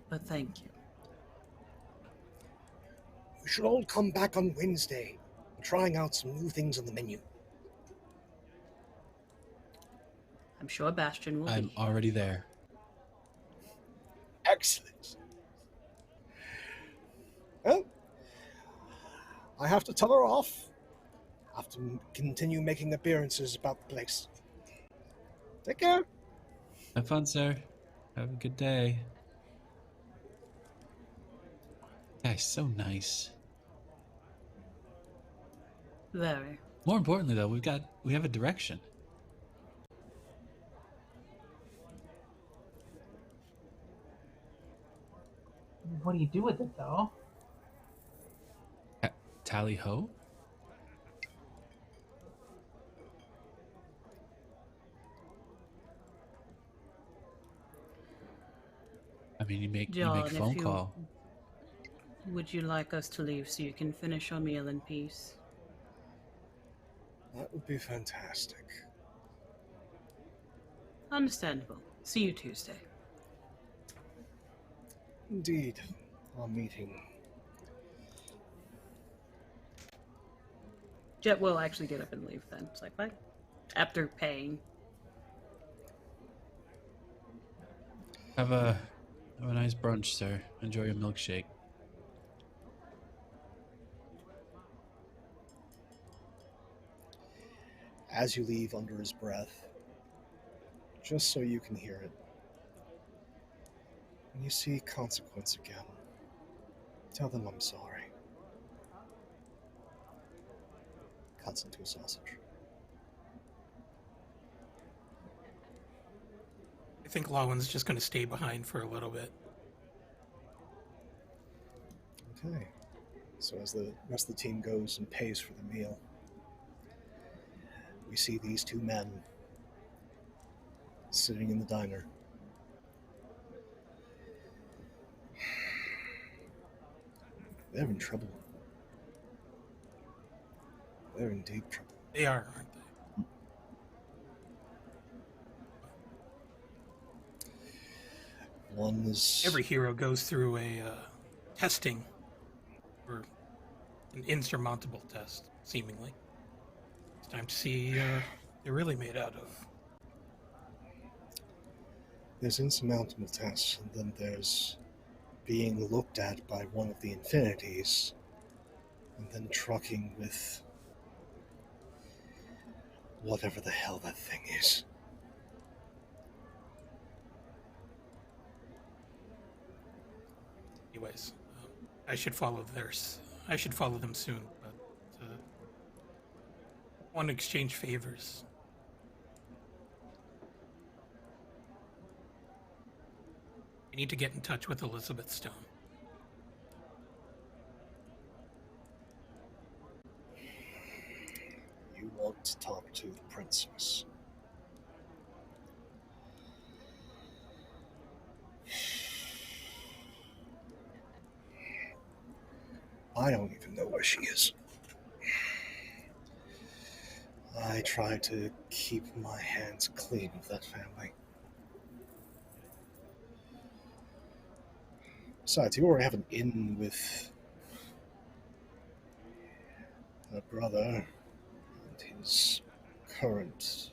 But thank you. We should all come back on Wednesday. I'm trying out some new things on the menu. I'm sure Bastian will I'm be. already there. Excellent. Well, I have to tell her off. I have to continue making appearances about the place. Take care. Have fun, sir. Have a good day. Guy's so nice. Very. More importantly, though, we have a direction. What do you do with it, though? Tally ho? I mean, you make John, a phone call. Would you like us to leave so you can finish your meal in peace? That would be fantastic. Understandable. See you Tuesday. Indeed, our meeting. Jet will actually get up and leave then. It's like, bye. After paying. Have a nice brunch, sir. Enjoy your milkshake. As you leave under his breath, just so you can hear it, when you see Consequence again, tell them I'm sorry. Cuts into a sausage. I think Lawin's just going to stay behind for a little bit. Okay. So as the rest of the team goes and pays for the meal, we see these two men sitting in the diner. They're in trouble. They're in deep trouble. They are, aren't they? One is... Every hero goes through a testing, or an insurmountable test, seemingly. It's time to see they're really made out of. There's insurmountable tests, and then there's being looked at by one of the infinities and then trucking with whatever the hell that thing is. Anyways, I should follow theirs. I should follow them soon, but want to exchange favors. I need to get in touch with Elizabeth Stone. You want to talk to the princess. I don't even know where she is. I try to keep my hands clean of that family. Besides, you already have an in with a brother and his current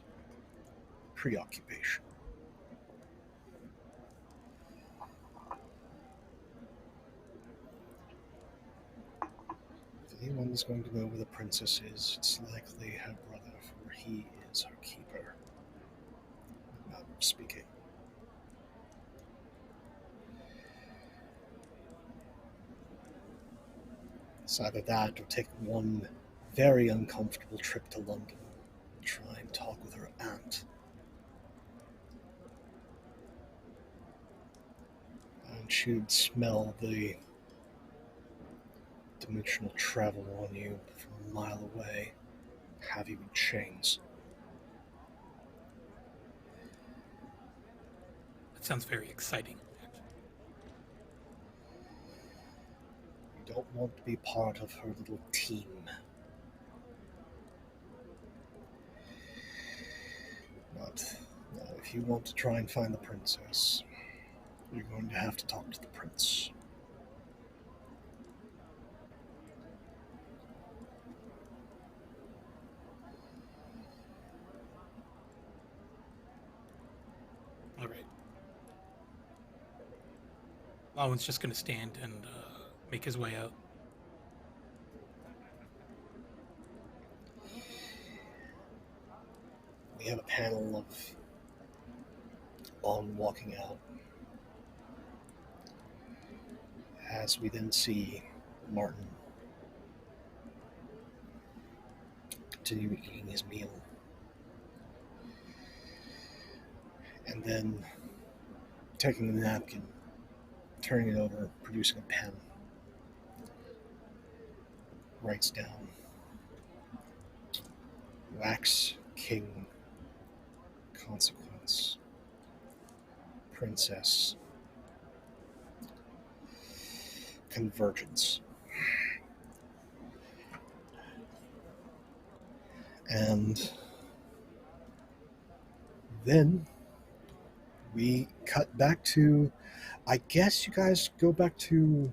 preoccupation. If anyone is going to know where the princess is, it's likely her brother, for he is her keeper. I'm not speaking. It's either that or take one very uncomfortable trip to London and try and talk with her aunt. And she'd smell the dimensional travel on you from a mile away, have you in chains. That sounds very exciting. You don't want to be part of her little team. But no, if you want to try and find the princess, you're going to have to talk to the prince. All right. Lawin's just going to stand and make his way out. We have a panel of on walking out, as we then see Martin continue eating his meal, and then taking the napkin, turning it over, producing a pen, writes down Wax King, Consequence, Princess, Convergence. And then we cut back to, I guess you guys go back to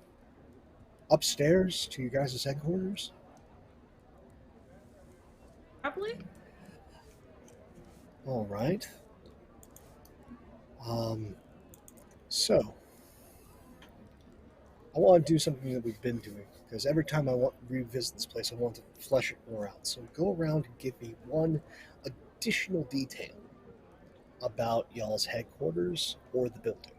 upstairs to you guys' headquarters? Probably. All right. So I want to do something that we've been doing, because every time I want to revisit this place, I want to flesh it more out. So go around and give me one additional detail about y'all's headquarters or the building.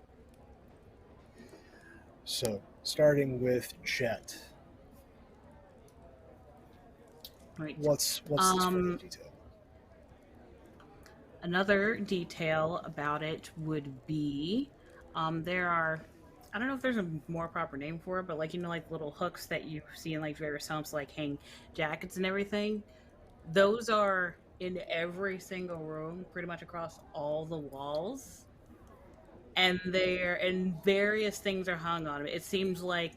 So, starting with Jet. Right. What's this further detail? Another detail about it would be there are, I don't know if there's a more proper name for it, but like, you know, like little hooks that you see in like various homes, like hang jackets and everything. Those are in every single room, pretty much across all the walls. And various things are hung on it. It seems like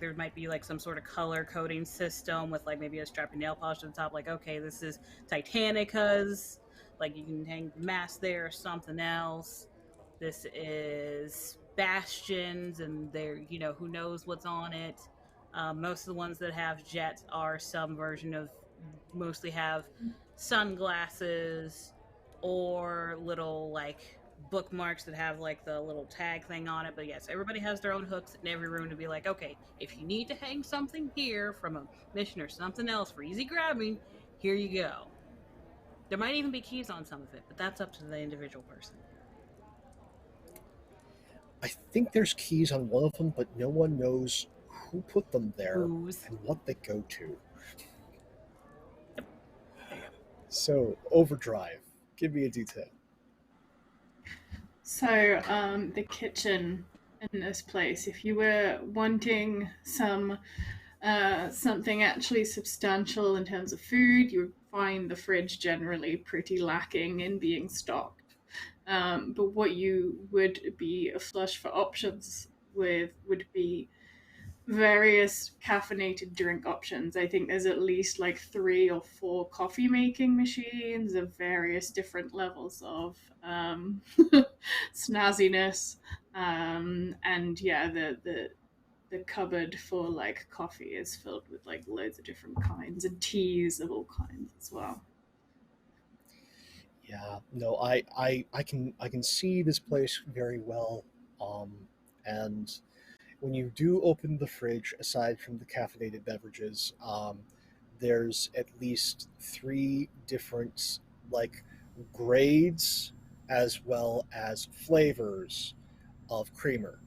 there might be like some sort of color coding system with like maybe a strappy nail polish to the top. Like, okay, this is Titanica's. Like, you can hang the mask there or something else. This is Bastion's, and they're, you know, who knows what's on it. Most of the ones that have Jets are some version of, mostly have sunglasses or little like bookmarks that have like the little tag thing on it. But yes, everybody has their own hooks in every room to be like, okay, if you need to hang something here from a mission or something else for easy grabbing, here you go. There might even be keys on some of it, but that's up to the individual person. I think there's keys on one of them, but no one knows who put them there Who's? and what they go to. There you go. So, Overdrive. Give me a detail. So, the kitchen in this place, if you were wanting something actually substantial in terms of food, you would find the fridge generally pretty lacking in being stocked. But what you would be flush for options with would be various caffeinated drink options. I think there's at least like 3 or 4 coffee making machines of various different levels of snazziness. And yeah, the cupboard for like coffee is filled with like loads of different kinds and teas of all kinds as well. Yeah, no, I can see this place very well. And when you do open the fridge, aside from the caffeinated beverages, there's at least 3 different like grades as well as flavors of creamer.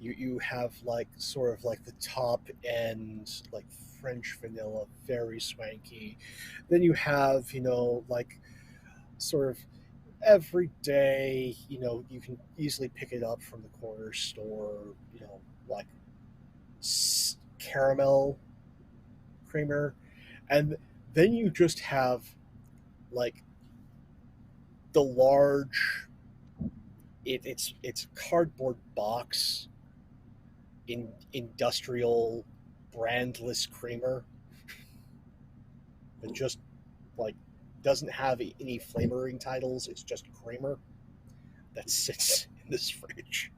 You have like sort of like the top end like French vanilla, very swanky. Then you have, like sort of every day, you can easily pick it up from the corner store, like caramel creamer. And then you just have like the large, it's a cardboard box in industrial brandless creamer that just like doesn't have any flavoring titles. It's just creamer that sits in this fridge.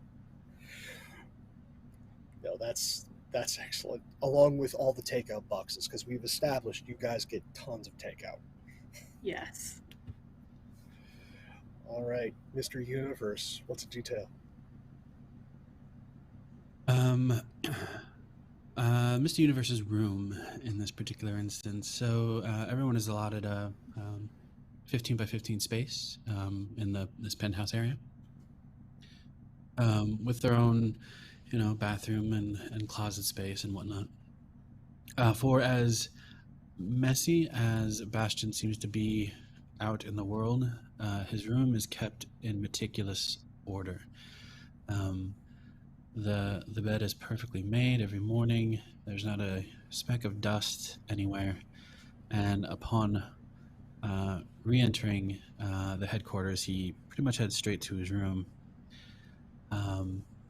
No, that's excellent. Along with all the takeout boxes, because we've established you guys get tons of takeout. Yes. All right, Mr. Universe, what's a detail? Mr. Universe's room in this particular instance. So everyone is allotted a 15 by 15 space in this penthouse area, with their own, bathroom and closet space and whatnot. For as messy as Bastian seems to be out in the world, his room is kept in meticulous order. The bed is perfectly made every morning. There's not a speck of dust anywhere. And upon re-entering the headquarters, he pretty much heads straight to his room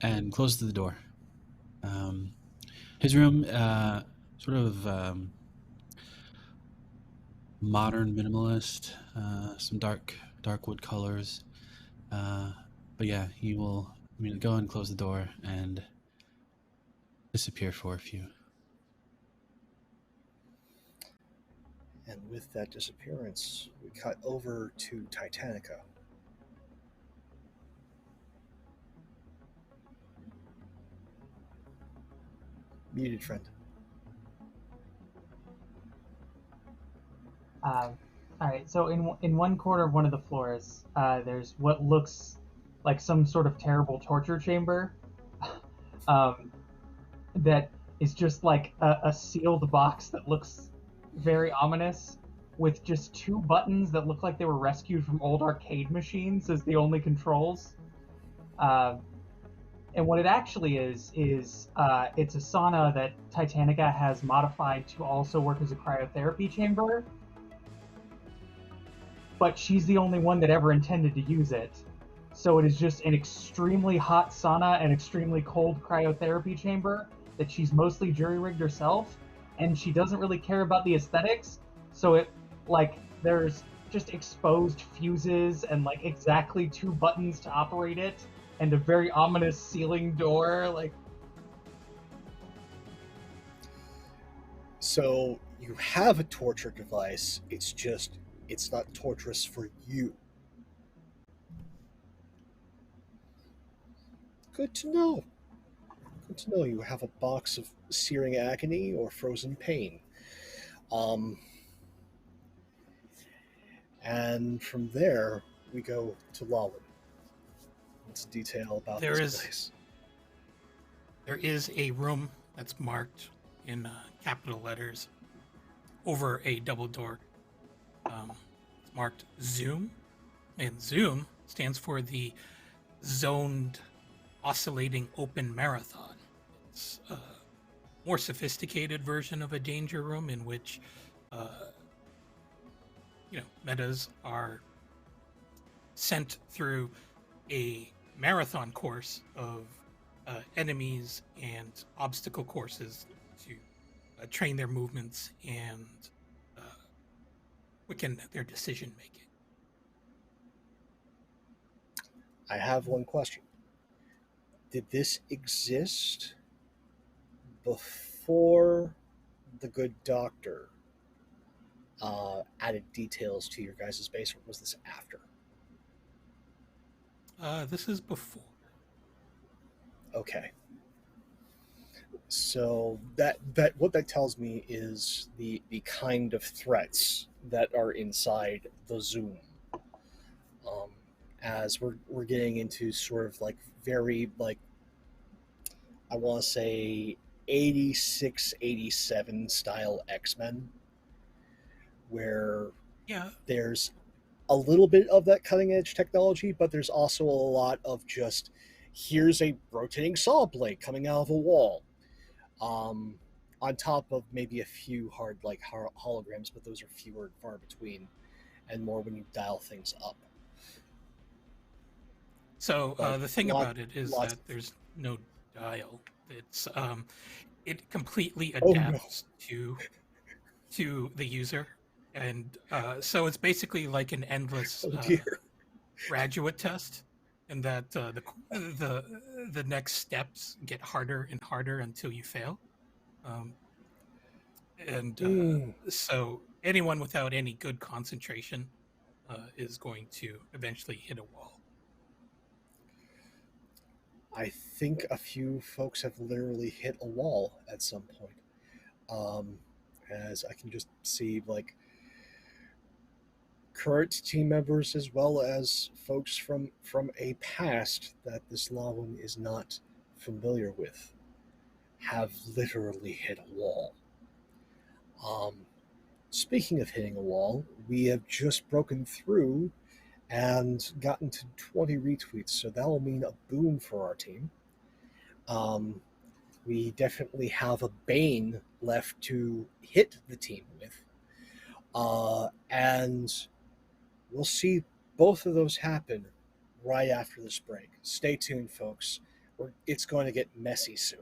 and closes the door. His room, sort of modern minimalist, some dark wood colors. But yeah, he will go and close the door and disappear for a few. And with that disappearance, we cut over to Titanica. Muted, friend. All right. So in one corner of one of the floors, there's what looks like some sort of terrible torture chamber. That is just like a sealed box that looks very ominous, with just 2 buttons that look like they were rescued from old arcade machines as the only controls. And what it actually is it's a sauna that Titanica has modified to also work as a cryotherapy chamber. But she's the only one that ever intended to use it. So it is just an extremely hot sauna and extremely cold cryotherapy chamber that she's mostly jury-rigged herself, and she doesn't really care about the aesthetics. So it, like, there's just exposed fuses and like exactly 2 buttons to operate it, and a very ominous ceiling door. Like, so you have a torture device. It's not torturous for you. Good to know. Good to know you have a box of searing agony or frozen pain. Um, and from there, we go to Lawin. Let's detail about There this is place. there is a room that's marked in capital letters over a double door. It's marked Zoom, and Zoom stands for the Zoned Oscillating Open Marathon. It's a more sophisticated version of a danger room in which, uh, metas are sent through a marathon course of enemies and obstacle courses to train their movements and uh, quicken their decision making. I have one question. Did this exist before the good doctor added details to your guys' base, or was this after? This is before. Okay. So that what that tells me is the kind of threats that are inside the Zoom. Um, as we're getting into sort of like very like I want to say 86, 87 style X-Men, where Yeah, there's a little bit of that cutting edge technology, but there's also a lot of just here's a rotating saw blade coming out of a wall. Um, on top of maybe a few hard like holograms, but those are fewer and far between, and more when you dial things up. so But the thing lot, about it is lots. that there's no dial. It's it completely Oh no! adapts to the user, and so it's basically like an endless Oh dear! graduate test, and that the next steps get harder and harder until you fail. Um, and Mm, so anyone without any good concentration is going to eventually hit a wall. I think a few folks have literally hit a wall at some point. Um, as I can just see, like current team members as well as folks from a past that this Lawin is not familiar with have literally hit a wall. Um, Speaking of hitting a wall, we have just broken through and gotten to 20 retweets, so that will mean a boom for our team. Um, we definitely have a Bane left to hit the team with. And we'll see both of those happen right after this break. Stay tuned, folks. It's going to get messy soon.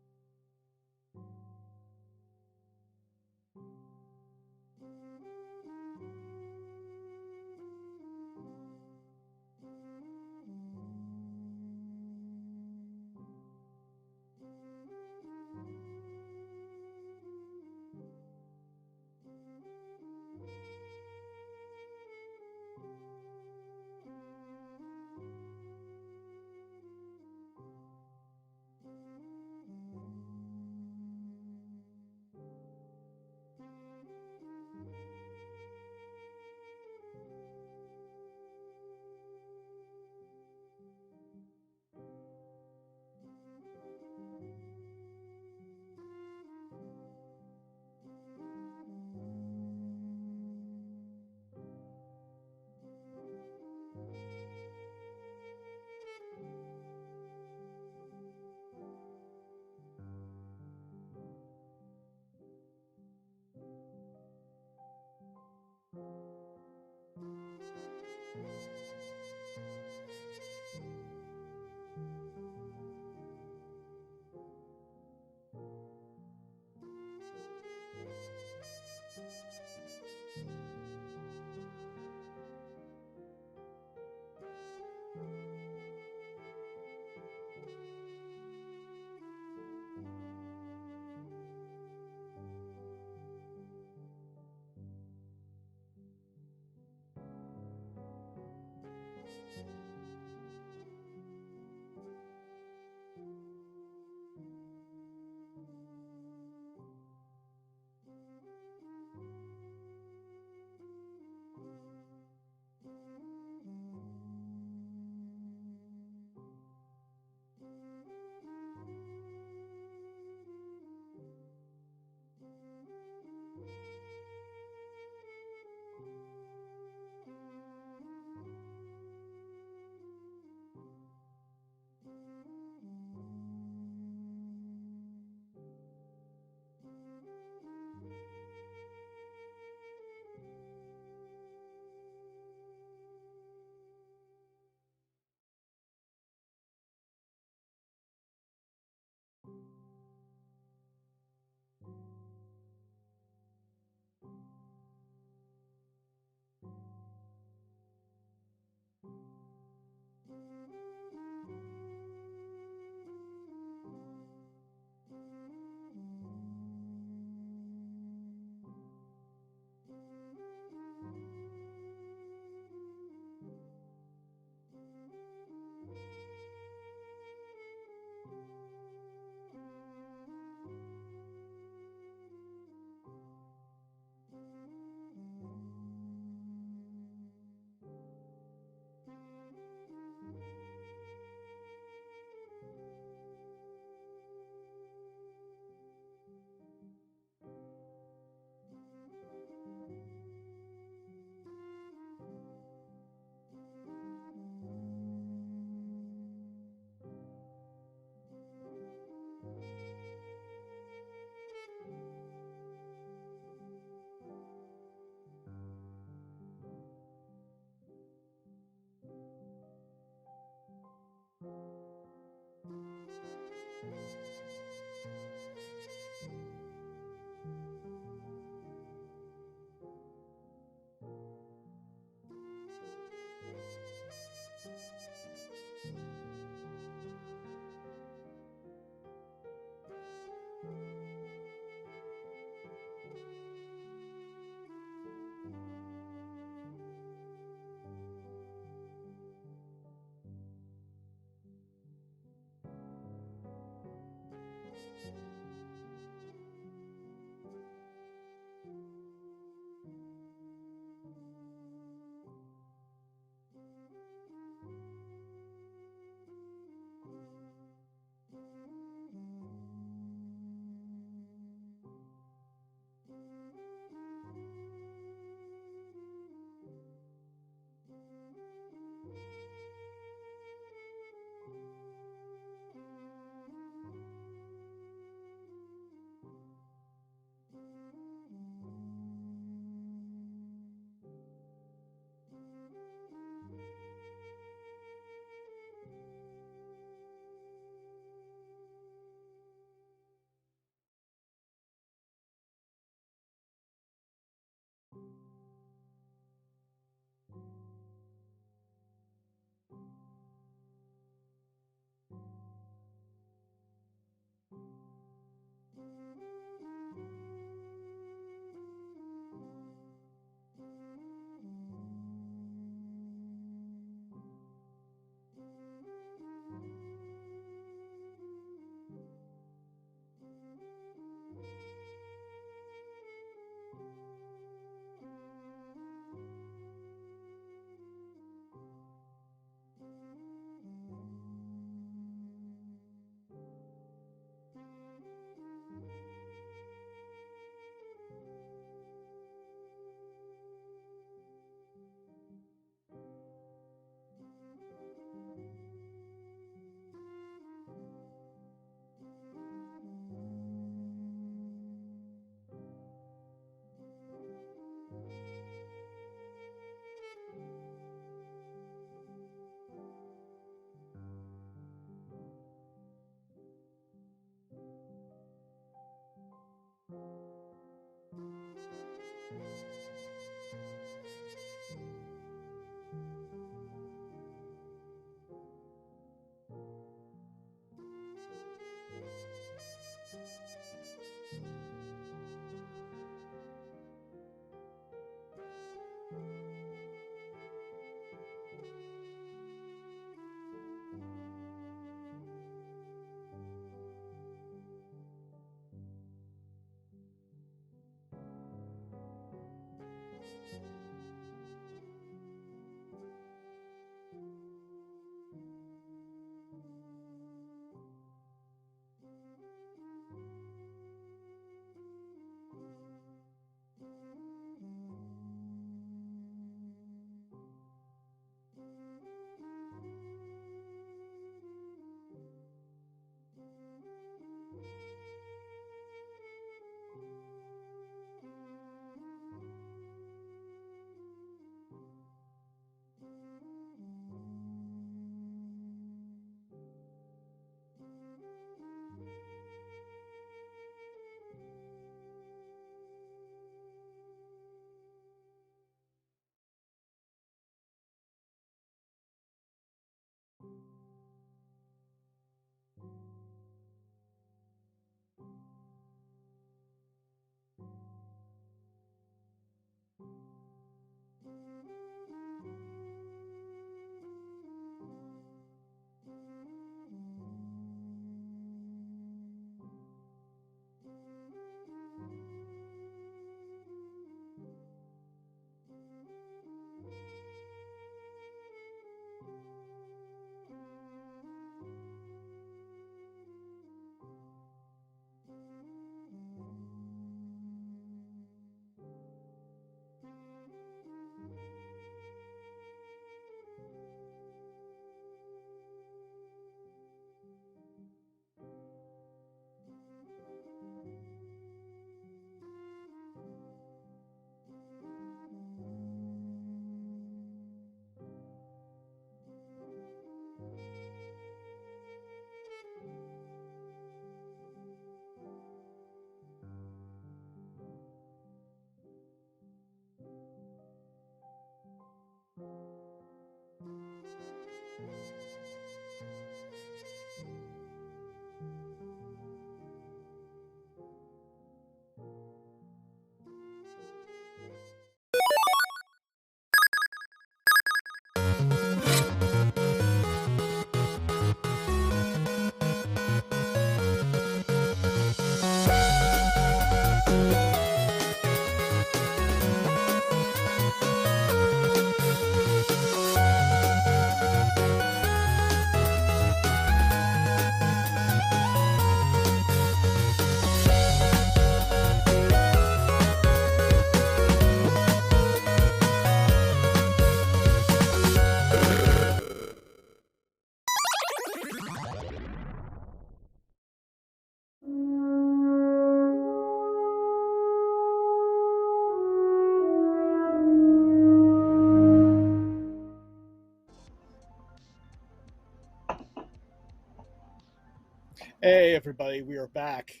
Hey everybody, we are back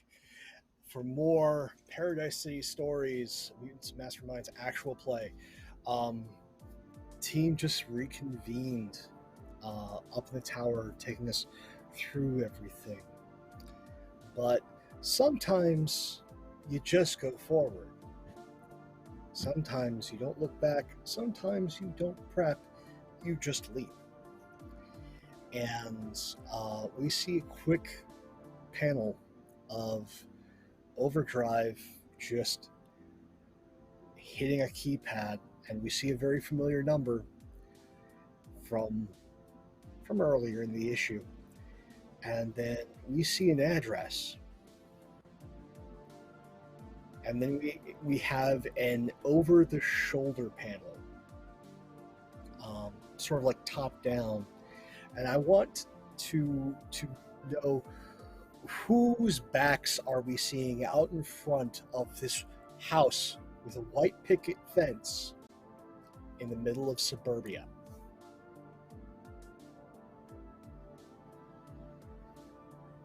for more Paradise City Stories, Mutants Masterminds actual play. Team just reconvened up in the tower, taking us through everything. But sometimes you just go forward. Sometimes you don't look back. Sometimes you don't prep. You just leap. And we see a quick panel of Overdrive just hitting a keypad, and we see a very familiar number from earlier in the issue, and then we see an address, and then we have an over-the-shoulder panel, sort of like top down, and I want to know whose backs are we seeing out in front of this house with a white picket fence in the middle of suburbia.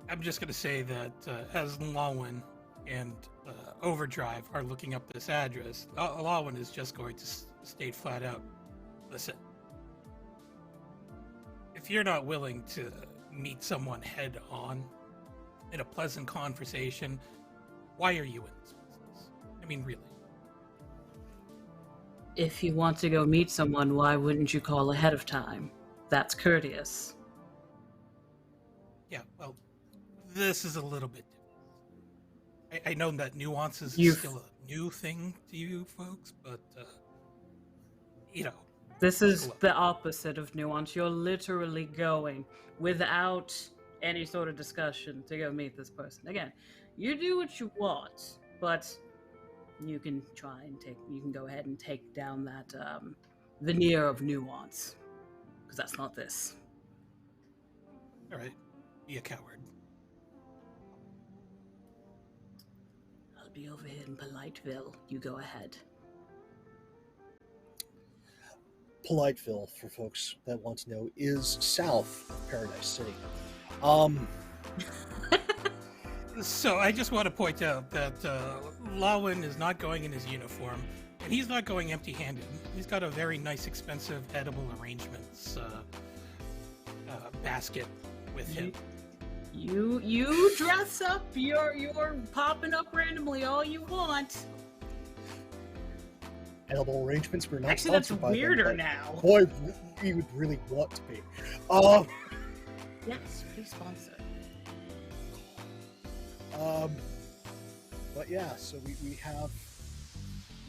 I'm just going to say that as Lawin and Overdrive are looking up this address, Lawin is just going to state flat out, listen, if you're not willing to meet someone head on in a pleasant conversation, why are you in this business? I mean, really. If you want to go meet someone, why wouldn't you call ahead of time? That's courteous. Yeah, well, this is a little bit different. I know that nuance is still a new thing to you folks, but, you know. This is the opposite of nuance. You're literally going without any sort of discussion to go meet this person. Again, you do what you want, but you can go ahead and take down that veneer of nuance, because that's not this. All right, be a coward. I'll be over here in Politeville. You go ahead. Politeville, for folks that want to know, is south of Paradise City. So I just want to point out that Lawin is not going in his uniform, and he's not going empty-handed. He's got a very nice, expensive edible arrangements basket with him. You dress up. You're popping up randomly all you want. Edible arrangements. We're not actually that's sponsored by weirder them, now. Boy, we would really want to be. Yes, please sponsor. But yeah, so we have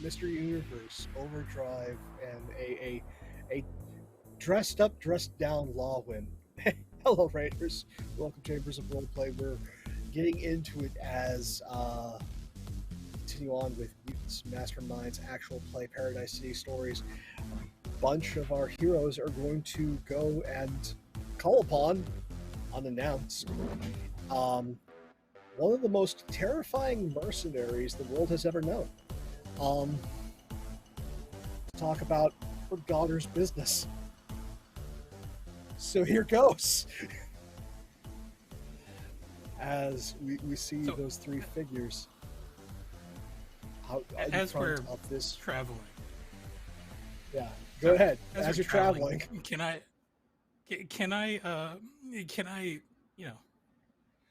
Mr. Universe, Overdrive, and a dressed up, dressed down Lawin. Hello, Raiders. Welcome, Chambers of Roleplay. We're getting into it as continue on with Mutants Masterminds actual play Paradise City Stories. A bunch of our heroes are going to go and call upon, unannounced, one of the most terrifying mercenaries the world has ever known. To talk about her daughter's business. So here goes. As we see those three figures out in front of this traveling. Yeah, go ahead. As you're traveling, can I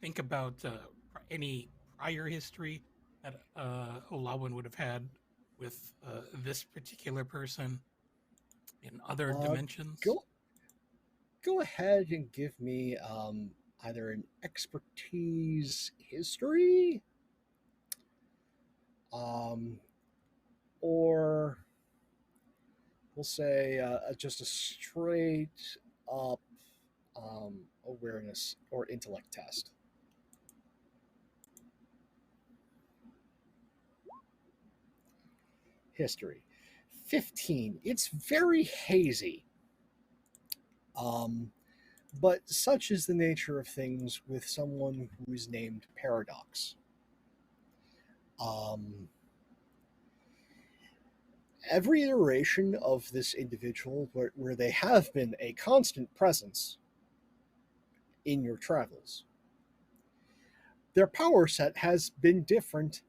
think about any prior history that Lawin would have had with this particular person in other dimensions? Go ahead and give me either an expertise history, or we'll say just a straight up awareness or intellect test. History. 15. It's very hazy. But such is the nature of things with someone who is named Paradox. Every iteration of this individual where they have been a constant presence in your travels, their power set has been different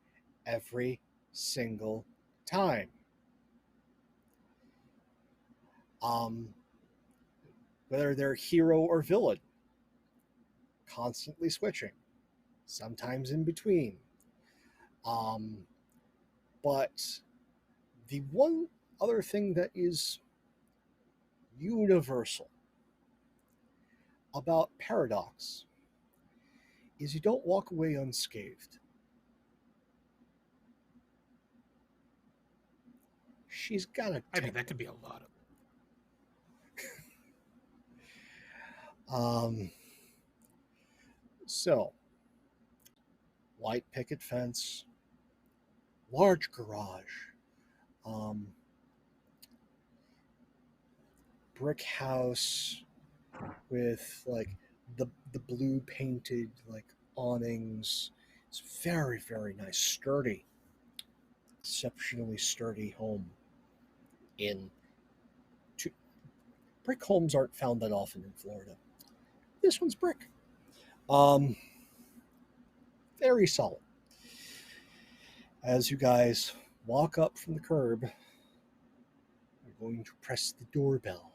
every single time. Whether they're hero or villain, constantly switching, sometimes in between. But the one other thing that is universal about Paradox is you don't walk away unscathed. She's got a I think that could be a lot of. So, white picket fence, large garage, brick house with like the blue painted like awnings. It's very, very nice, sturdy, exceptionally sturdy home. Brick homes aren't found that often in Florida. This one's brick. Very solid. As you guys walk up from the curb, you're going to press the doorbell.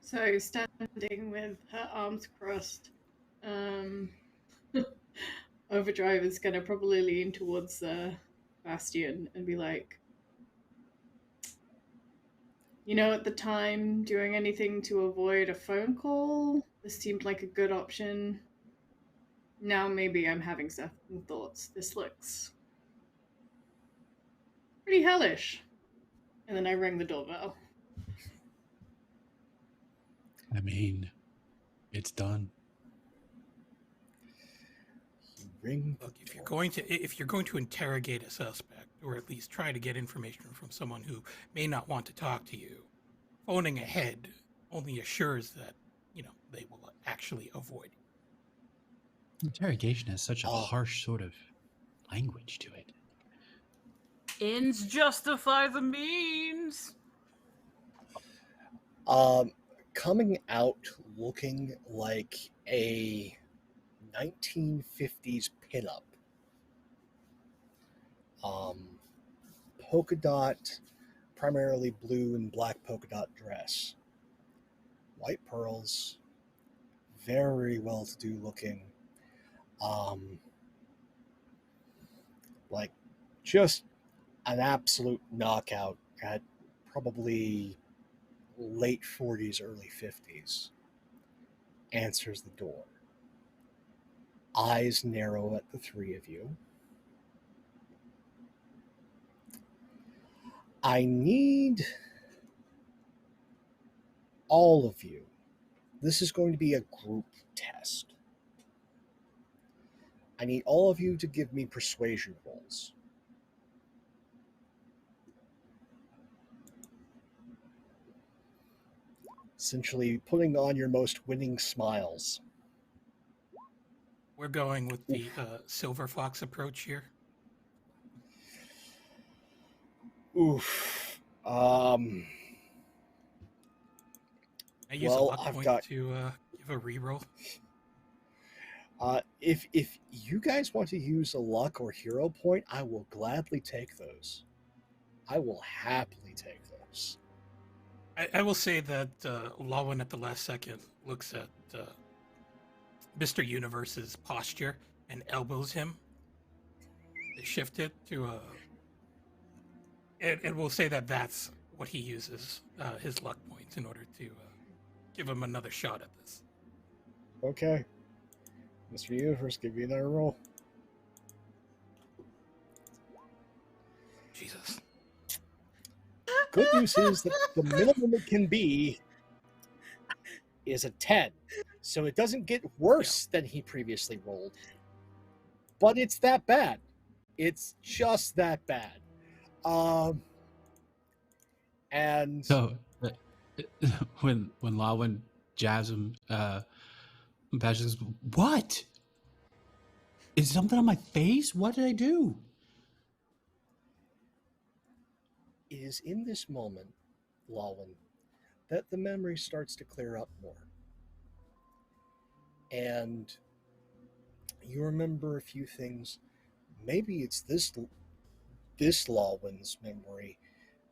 So, standing with her arms crossed, Overdrive is going to probably lean towards Bastian and be like, at the time, doing anything to avoid a phone call, this seemed like a good option. Now maybe I'm having second thoughts. This looks pretty hellish. And then I ring the doorbell. I mean, it's done. Look, if you're going to interrogate a suspect, or at least try to get information from someone who may not want to talk to you, phoning ahead only assures that they will actually avoid you. Interrogation has such a harsh sort of language to it. Ends justify the means. Coming out looking like a 1950s pinup. Polka dot, primarily blue and black polka dot dress. White pearls, very well-to-do looking. Like just an absolute knockout at probably late 40s, early 50s. Answers the door. Eyes narrow at the three of you. I need all of you. This is going to be a group test. I need all of you to give me persuasion rolls. Essentially putting on your most winning smiles. We're going with the Silver Fox approach here. Oof. I use a luck point to give a reroll. If you guys want to use a luck or hero point, I will gladly take those. I will happily take those. I will say that Lawin at the last second looks at Mr. Universe's posture and elbows him. They shift it to and we'll say that that's what he uses his luck points in order to give him another shot at this. Okay. Mr. Universe, give me another roll. Jesus. Good news is that the minimum it can be is a 10. So it doesn't get worse than he previously rolled. But it's that bad. It's just that bad. And so when Lawin jabs him, Patrick says, "What? Is something on my face? What did I do?" it is in this moment, Lawin, that the memory starts to clear up more. and you remember a few things. Maybe it's this Lawin's memory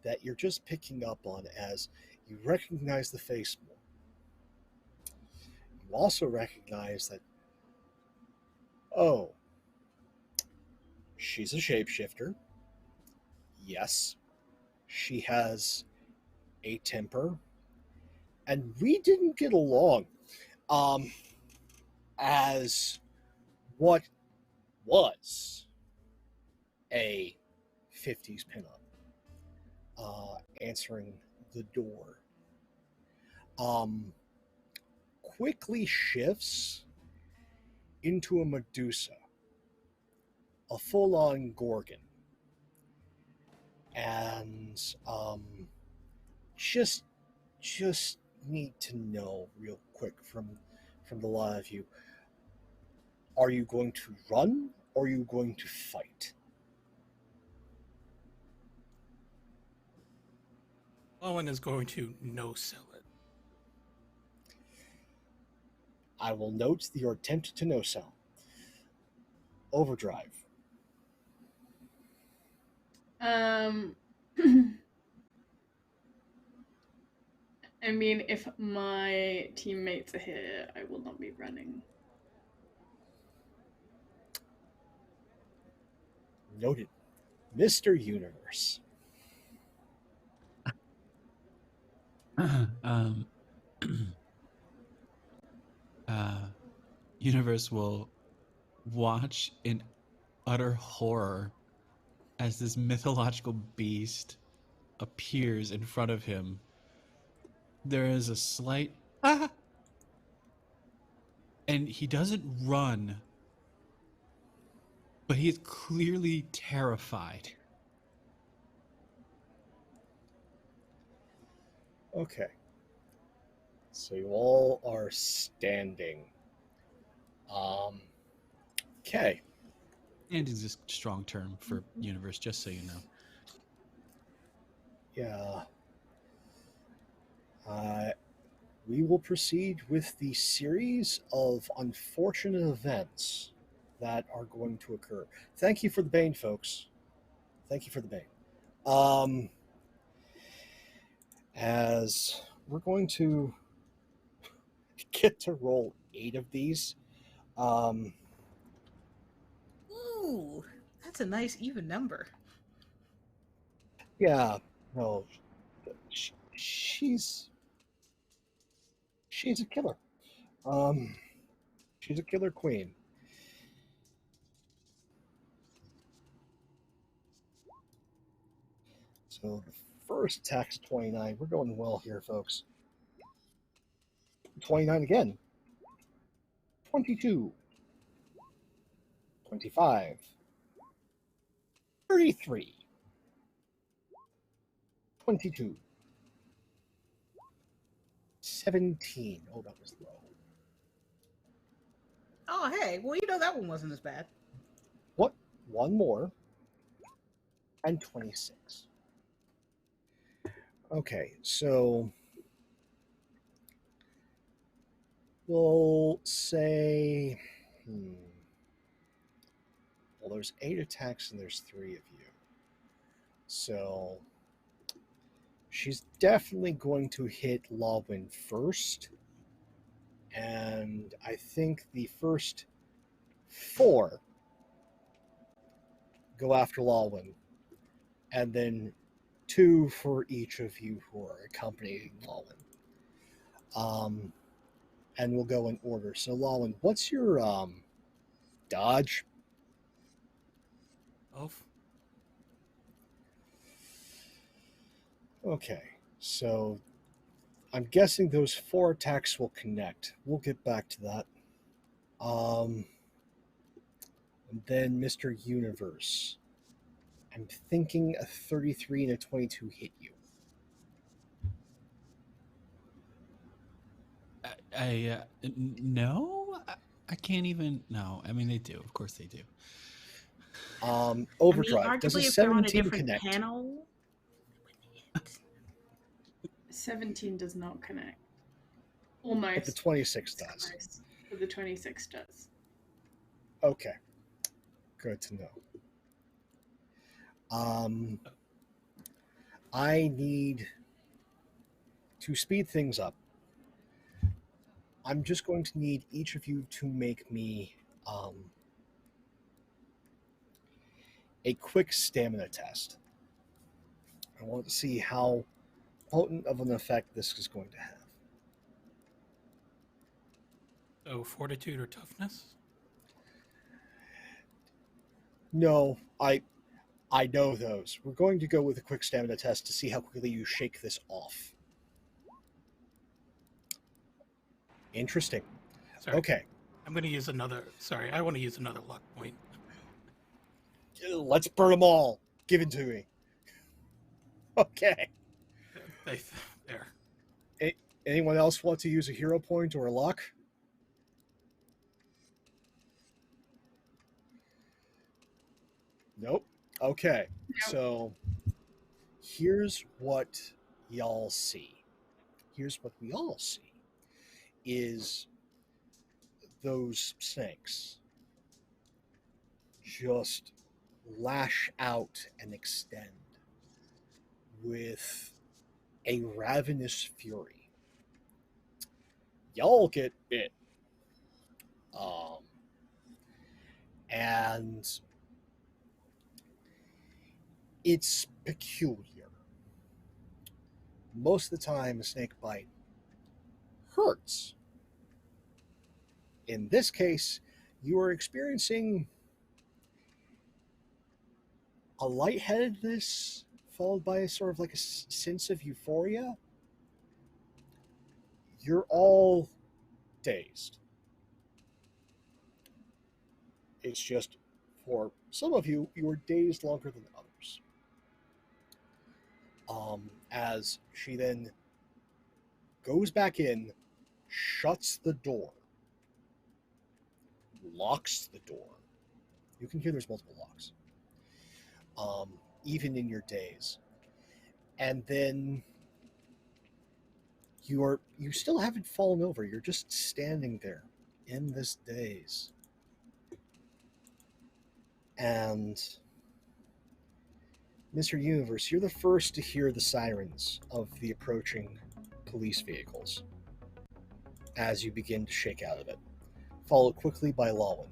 that you're just picking up on as you recognize the face more. You also recognize that, oh, she's a shapeshifter. Yes, she has a temper, and we didn't get along as what was a 50s pinup answering the door quickly shifts into a Medusa, a full-on Gorgon, and just need to know real quick from the lot of you, are you going to run or are you going to fight? Lawin is going to no-sell it. I will note your attempt to no-sell. Overdrive. I mean, if my teammates are here, I will not be running. Noted. Mr. Universe. Universe will watch in utter horror as this mythological beast appears in front of him. There is a slight and he doesn't run, but he is clearly terrified. Okay. So you all are standing. Okay. And is a strong term for universe, just so you know. Yeah. We will proceed with the series of unfortunate events that are going to occur. Thank you for the bane, folks. Thank you for the bane. As we're going to get to roll 8 of these. Ooh, that's a nice even number. Yeah, no, she's a killer. She's a killer queen. So the first attack's 29. We're going well here, folks. 29 again. 22. 25. 33. 22. 17. Oh, that was low. Oh, hey. Well, you know that one wasn't as bad. What? One more. And 26. Okay, so we'll say, well, there's 8 attacks and there's 3 of you. So she's definitely going to hit Lawin first. And I think the first 4 go after Lawin. And then 2 for each of you who are accompanying Lawin. And we'll go in order. So Lawin, what's your dodge? Off. Okay, so I'm guessing those 4 attacks will connect. We'll get back to that. And then Mr. Universe. I'm thinking a 33 and a 22 hit you. No, I can't even. No, I mean they do. Of course they do. Overdrive. I mean, Does a arguably, if they're on a 17 different connect? panel, 17 does not connect. But Almost. the 26 It's does. close. but the 26 does. Okay. Good to know. I need to speed things up. I'm just going to need each of you to make me a quick stamina test. I want to see how potent of an effect this is going to have. So fortitude or toughness? No, I know those. We're going to go with a quick stamina test to see how quickly you shake this off. Interesting. Sorry. Okay. I'm going to use another. Sorry, I want to use another luck point. Let's burn them all. Give it to me. Okay. There. Anyone else want to use a hero point or a luck? Nope. Okay. Nope. So here's what y'all see. Here's what we all see is those snakes just lash out and extend with a ravenous fury. Y'all get bit. And it's peculiar. Most of the time, a snake bite hurts. In this case, you are experiencing a lightheadedness followed by a sort of like a sense of euphoria. You're all dazed. It's just, for some of you, you are dazed longer than others. As she then goes back in, shuts the door, locks the door. You can hear there's multiple locks, even in your daze. And then you still haven't fallen over. You're just standing there in this daze. And Mr. Universe, you're the first to hear the sirens of the approaching police vehicles as you begin to shake out of it, followed quickly by Lawin.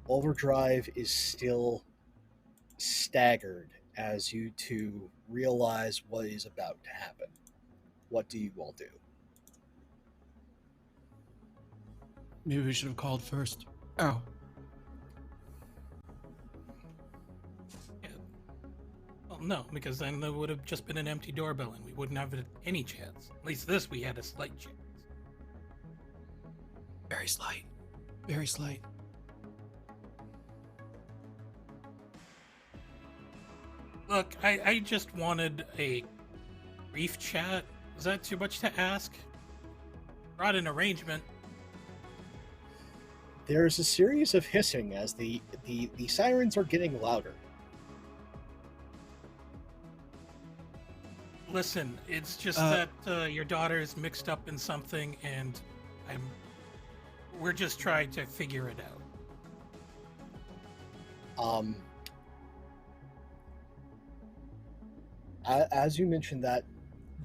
Overdrive is still staggered as you two realize what is about to happen. What do you all do? Maybe we should have called first. Oh. Yeah. Well, no, because then there would have just been an empty doorbell and we wouldn't have any chance. At least this, we had a slight chance. Very slight. Very slight. Look, I just wanted a brief chat. Is that too much to ask? Brought an arrangement. There's a series of hissing as the sirens are getting louder. Listen, it's just that your daughter is mixed up in something, and we're just trying to figure it out. As you mentioned, that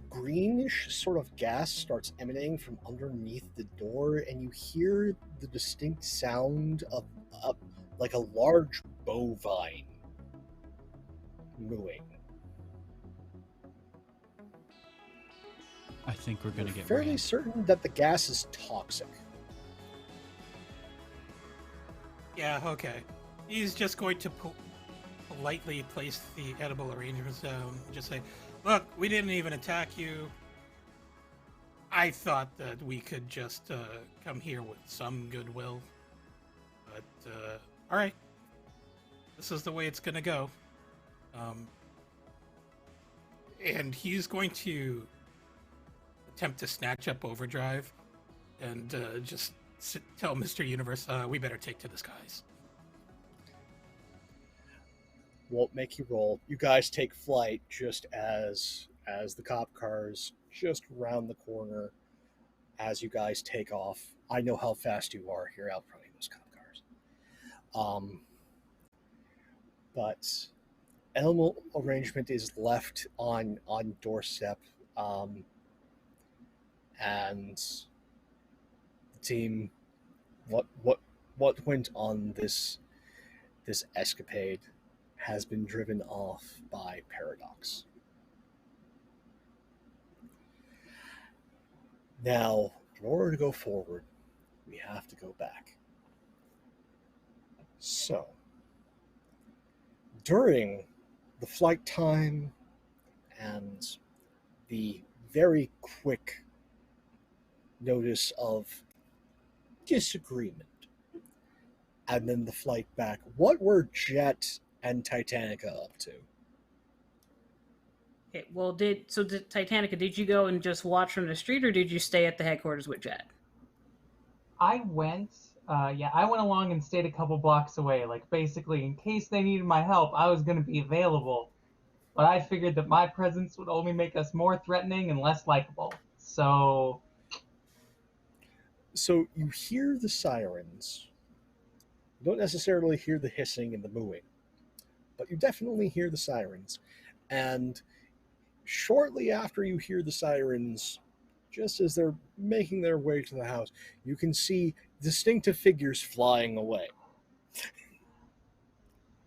greenish sort of gas starts emanating from underneath the door, and you hear the distinct sound of like a large bovine mooing. I think we're gonna get fairly ran. certain that the gas is toxic. Yeah, okay. He's just going to politely place the edible arrangements down and just say, look, we didn't even attack you. I thought that we could just come here with some goodwill. But, alright. This is the way it's gonna go. And he's going to attempt to snatch up Overdrive and just tell Mr. Universe, we better take to the skies. Won't make you roll. You guys take flight just as the cop cars just round the corner as you guys take off. I know how fast you are. You're outrunning those cop cars. But animal arrangement is left on doorstep, and the team. What went on this escapade has been driven off by Paradox. Now, in order to go forward, we have to go back. So, during the flight time and the very quick notice of disagreement, and then the flight back, what were Jet and Titanica up to? Okay, well, did Titanica, did you go and just watch from the street, or did you stay at the headquarters with Jet? I went along and stayed a couple blocks away. Like, basically, in case they needed my help, I was going to be available. But I figured that my presence would only make us more threatening and less likable. So you hear the sirens. You don't necessarily hear the hissing and the mooing, but you definitely hear the sirens. And shortly after you hear the sirens, just as they're making their way to the house, you can see distinctive figures flying away.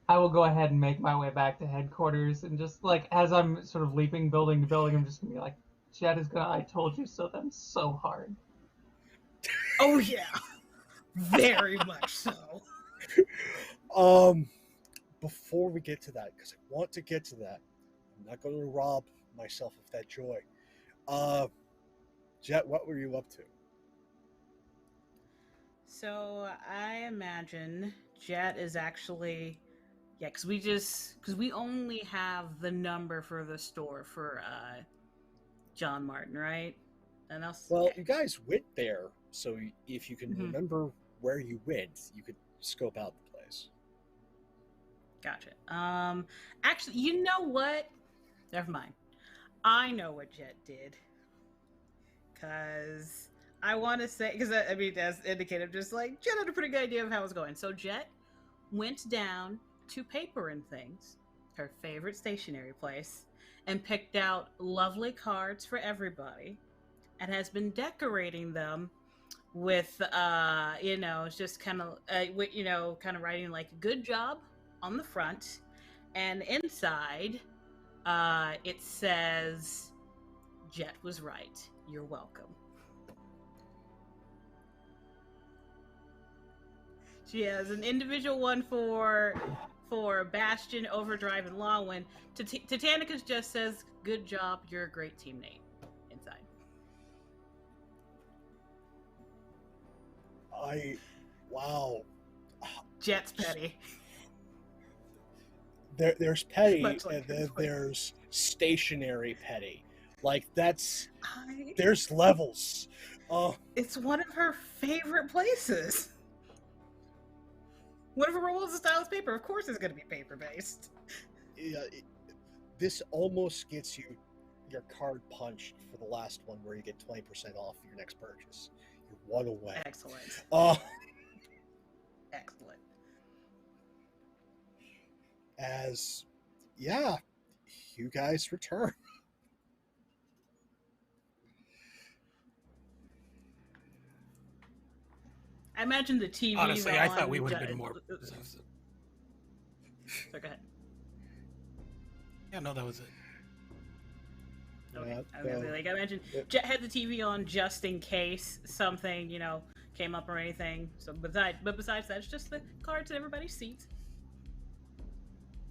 I will go ahead and make my way back to headquarters, and just like as I'm sort of leaping building to building, I'm just gonna be like, Jet is gonna I told you so them so hard. Oh yeah. Very much so. Before we get to that, because I want to get to that, I'm not going to rob myself of that joy. Jet, what were you up to? So I imagine Jet is actually, yeah, because we only have the number for the store for John Martin, right? And else. Well, okay. you guys went there, so if you can remember where you went, you could scope out the place. Gotcha. Actually, you know what? Never mind. I know what Jet did. Because I want to say, because I mean, as indicated, just like, Jet had a pretty good idea of how it was going. So Jet went down to Paper and Things, her favorite stationery place, and picked out lovely cards for everybody, and has been decorating them with, just kind of, kind of writing like "good job" on the front, and inside, it says, "Jet was right. You're welcome." She has an individual one for Bastian, Overdrive, and Lawin. Titanica's just says, "Good job. You're a great teammate." Inside. Wow. Jet's petty. There's petty, Much like and then his there's stationary petty. Like, there's levels. It's one of her favorite places. One of her rules of style is paper. Of course it's going to be paper-based. Yeah, this almost gets you your card punched for the last one, where you get 20% off your next purchase. You're one away. Excellent. Excellent. As, yeah, you guys return. I imagine the TV's Honestly, on. I thought we would have been more. So go ahead. Yeah, no, that was it. Okay. I imagine Jet had the TV on just in case something, came up or anything. So besides that, it's just the cards in everybody's seats.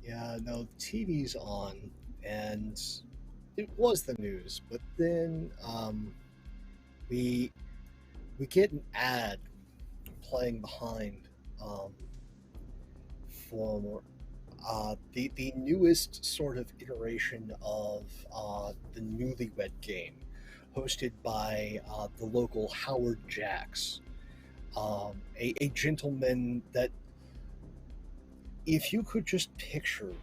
Yeah, no, the TV's on, and it was the news, but then we get an ad playing behind for the newest sort of iteration of the Newlywed Game, hosted by the local Howard Jacks, a gentleman that, if you could just picture,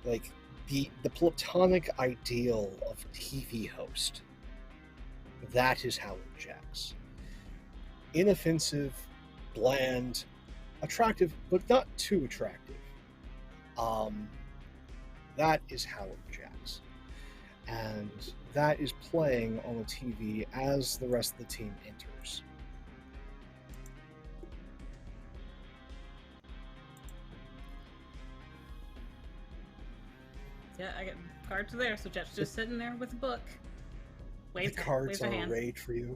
like, the platonic ideal of TV host, That is how it projects. Inoffensive, bland, attractive, but not too attractive. That is how it projects. And that is playing on the TV as the rest of the team enters. Yeah, I get cards are there, so Jet's just sitting there with a book. The cards are arrayed for you.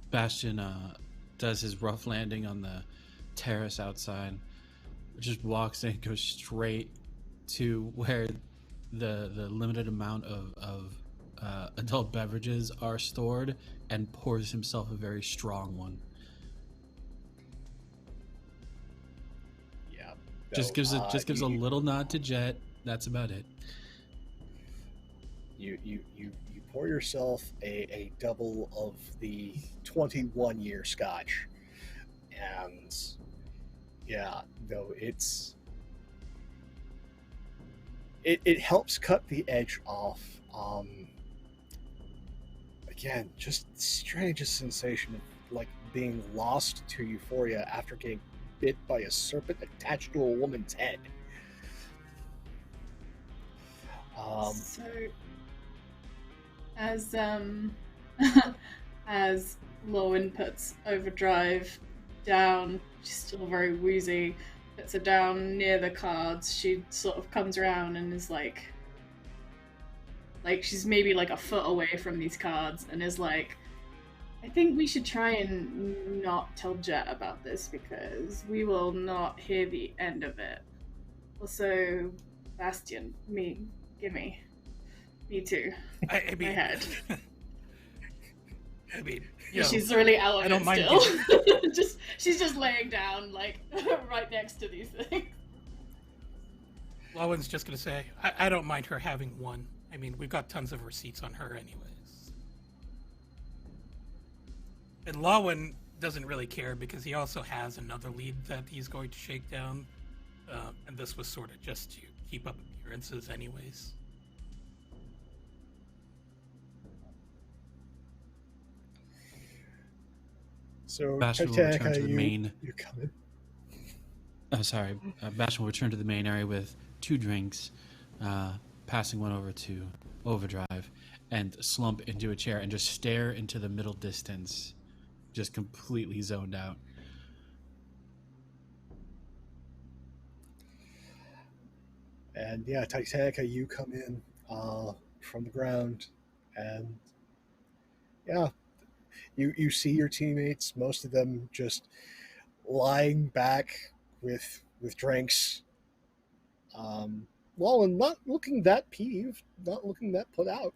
Bastian does his rough landing on the terrace outside, just walks in, goes straight to where the limited amount of adult beverages are stored, and pours himself a very strong one. Yeah. Just gives a little nod to Jet. That's about it. You pour yourself a double of the 21-year scotch, and yeah, no, it helps cut the edge off. Again, just the strangest sensation of like being lost to euphoria after getting bit by a serpent attached to a woman's head. So, as as Lawin puts Overdrive down, she's still very woozy, puts her down near the cards, she sort of comes around and is like she's maybe like a foot away from these cards and is like, I think we should try and not tell Jet about this because we will not hear the end of it. Also, Bastian, gimme. Me too. I mean, My head. I mean, you know, she's really out of I don't it mind still. She's just laying down like right next to these things. Lawin's just gonna say, I don't mind her having one. I mean, we've got tons of receipts on her anyways. And Lawin doesn't really care because he also has another lead that he's going to shake down. And this was sort of just to keep up appearances anyways. So Bastian will return Titanica, to the main. You come in. Oh, sorry. Bastian will return to the main area with 2 drinks, passing one over to Overdrive, and slump into a chair and just stare into the middle distance, just completely zoned out. And yeah, Titanica, you come in from the ground, and yeah, you see your teammates, most of them just lying back with drinks. Lawin not looking that peeved, not looking that put out,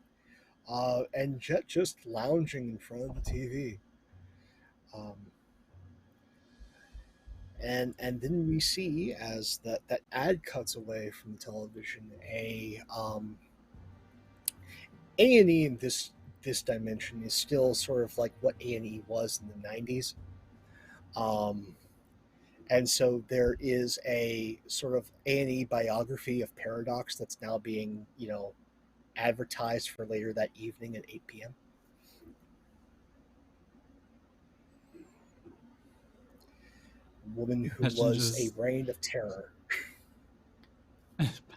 and Jet just lounging in front of the TV. And then we see as that ad cuts away from the television, A&E in this dimension is still sort of like what A&E was in the 90s. And so there is a sort of A&E biography of Paradox that's now being, advertised for later that evening at 8 p.m. Woman who was a reign of terror.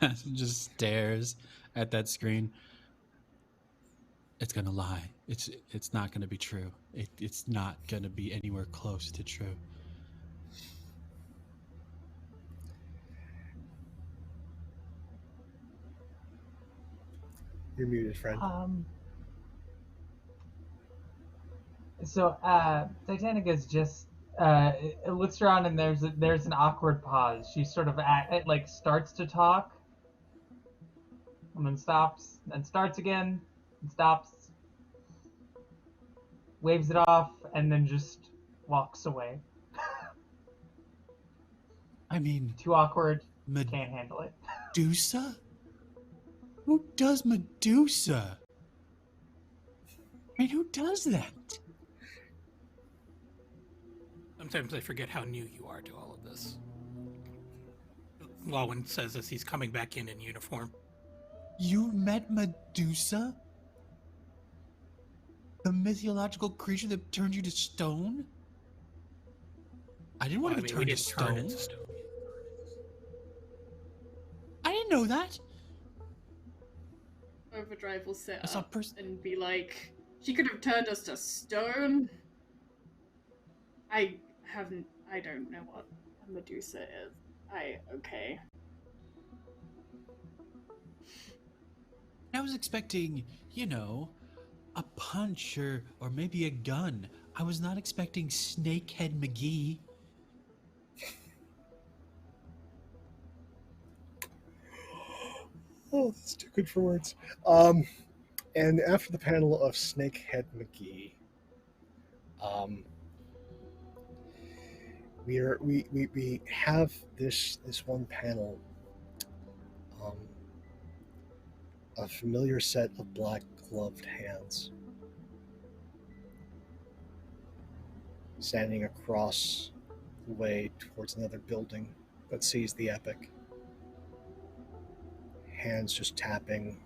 Bastian just stares at that screen. It's gonna lie. It's not gonna be true. It's not gonna be anywhere close to true. You're muted, friend. So Titanica's just looks around and there's an awkward pause. She sort of starts to talk and then stops, then starts again and stops, waves it off, and then just walks away. I mean, too awkward. Can't handle it. Medusa? Who does Medusa? I mean, who does that? Sometimes I forget how new you are to all of this. Lawin says as he's coming back in uniform. You met Medusa? The mythological creature that turned you to stone? I didn't want to be we turned to didn't turn it stone. to stone. I didn't know that. Overdrive will sit I saw up and be like, she could have turned us to stone. I don't know what a Medusa is. Okay. I was expecting, a punch or maybe a gun. I was not expecting Snakehead McGee. Oh, that's too good for words. And after the panel of Snakehead McGee, we have this one panel, a familiar set of black gloved hands standing across the way towards another building that sees the epic. Hands just tapping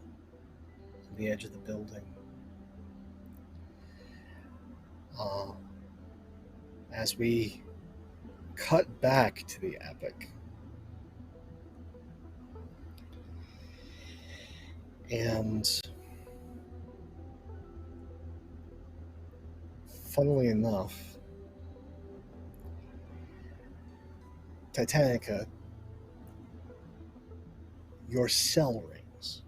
on the edge of the building. As we cut back to the epic, and funnily enough, Titanica, your cell rings.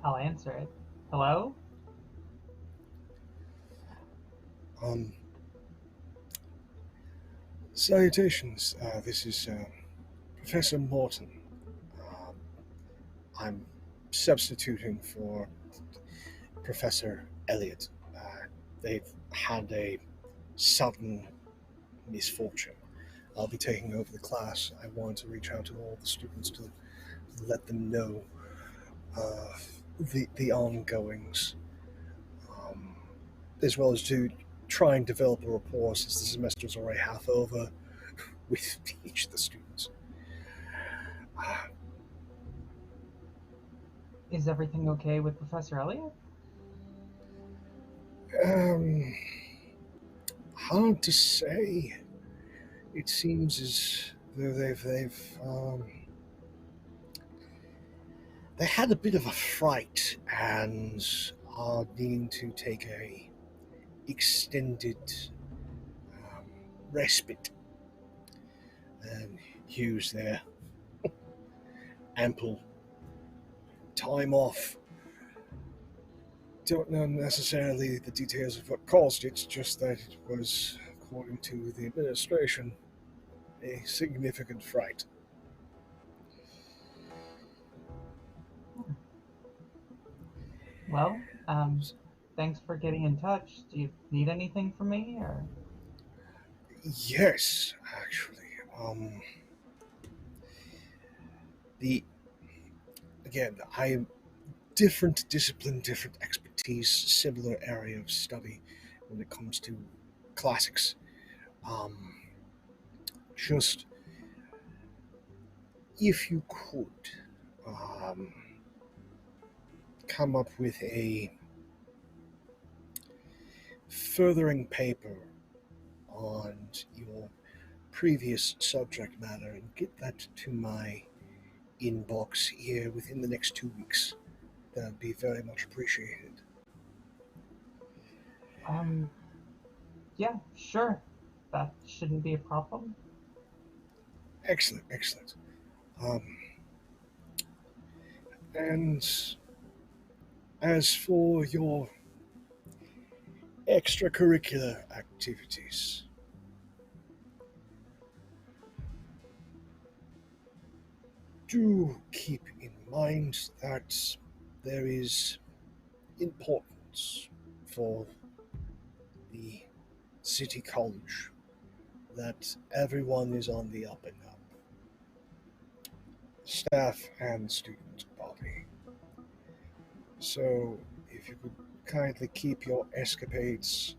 I'll answer it. Hello? Salutations. This is Professor Morton. I'm substituting for Professor Elliot. They've had a sudden misfortune. I'll be taking over the class. I wanted to reach out to all the students to let them know the ongoings, as well as to try and develop a rapport, since the semester's already half over, with each of the students. Is everything okay with Professor Elliot? Hard to say. It seems as though they had a bit of a fright and are needing to take a extended respite and use their ample time off. Don't know necessarily the details of what caused it, just that it was, according to the administration, a significant fright. Well, thanks for getting in touch. Do you need anything from me, or? Yes, actually. I am different discipline, different expertise, similar area of study when it comes to classics. Just if you could come up with a furthering paper on your previous subject matter and get that to my inbox here within the next 2 weeks, that would be very much appreciated. Yeah, sure. That shouldn't be a problem. Excellent. And as for your extracurricular activities, do keep in mind that there is importance for the city college, that everyone is on the up and up, staff and student body. So if you could kindly keep your escapades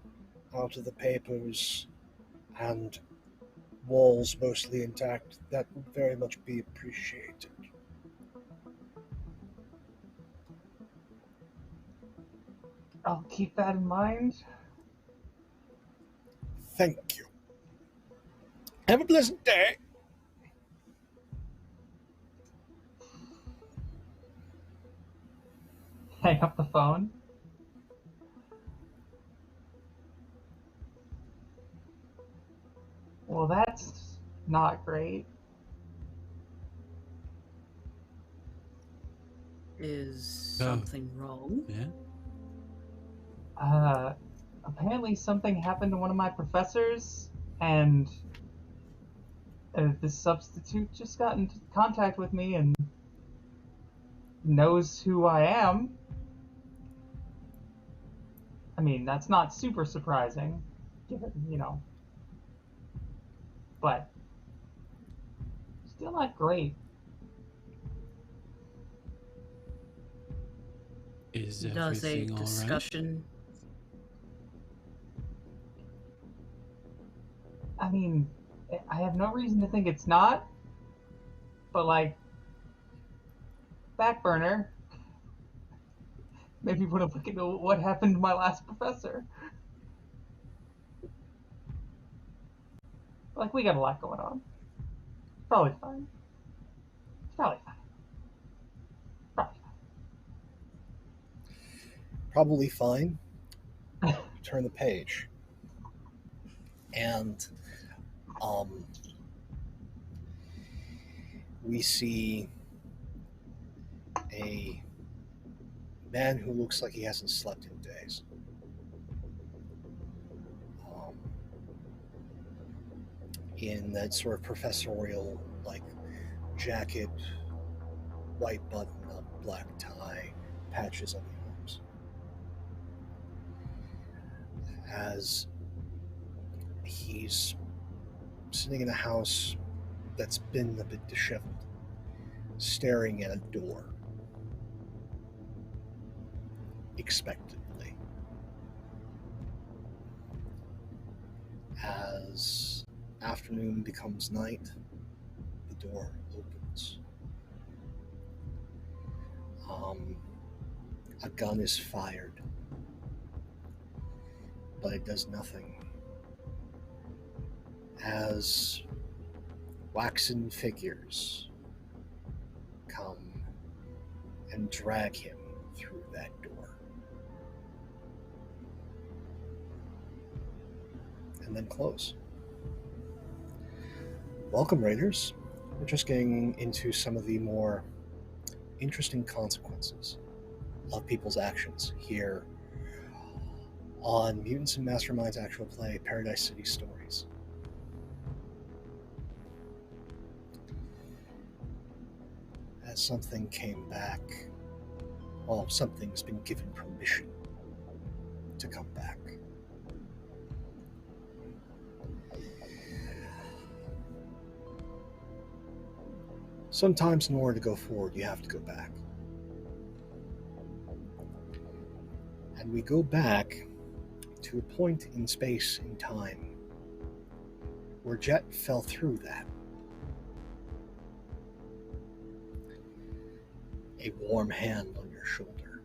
out of the papers and walls mostly intact, that would very much be appreciated. I'll keep that in mind. Thank you. Have a pleasant day. Hang up the phone. Well, that's not great. Is something wrong? Yeah. Apparently something happened to one of my professors, and this substitute just got into contact with me and knows who I am. I mean, that's not super surprising, given, but still not great. Is Does a everything all right? discussion? I mean, I have no reason to think it's not, but like, back burner. Maybe want to look into what happened to my last professor. Like, we got a lot going on. Probably fine. Probably fine. Probably Probably fine. Turn the page. And we see a man who looks like he hasn't slept in days. In that sort of professorial, like, jacket, white button-up, black tie, patches on the arms. As he's sitting in a house that's been a bit disheveled, staring at a door, expectantly. As afternoon becomes night, the door opens. A gun is fired, but it does nothing. As waxen figures come and drag him through that door. And then close. Welcome, Raiders. We're just getting into some of the more interesting consequences of people's actions here on Mutants and Masterminds Actual Play Paradise City Stories. As something came back, well, something's been given permission to come back. Sometimes in order to go forward, you have to go back. And we go back to a point in space and time where Jet fell through that. A warm hand on your shoulder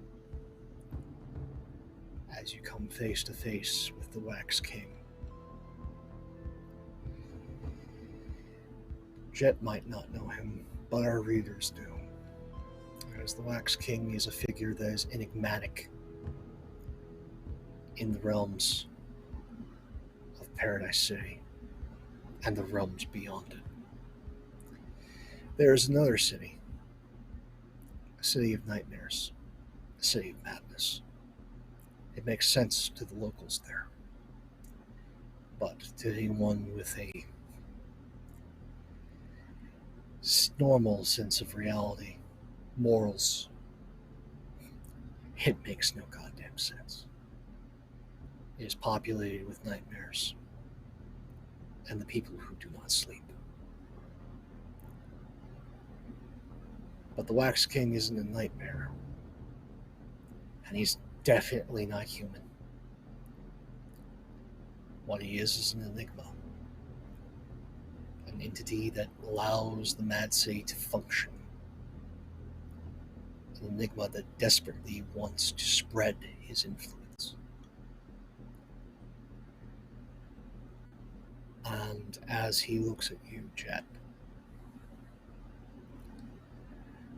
as you come face to face with the Wax King. Jet might not know him, but our readers do, as the Wax King is a figure that is enigmatic in the realms of Paradise City and the realms beyond it. There is another city, a city of nightmares, a city of madness. It makes sense to the locals there, but to anyone with a normal sense of reality, morals, it makes no goddamn sense. It is populated with nightmares and the people who do not sleep. But the Wax King isn't a nightmare, and he's definitely not human. What he is an enigma. an entity that allows the Mad City to function. An enigma that desperately wants to spread his influence. And as he looks at you, Jet,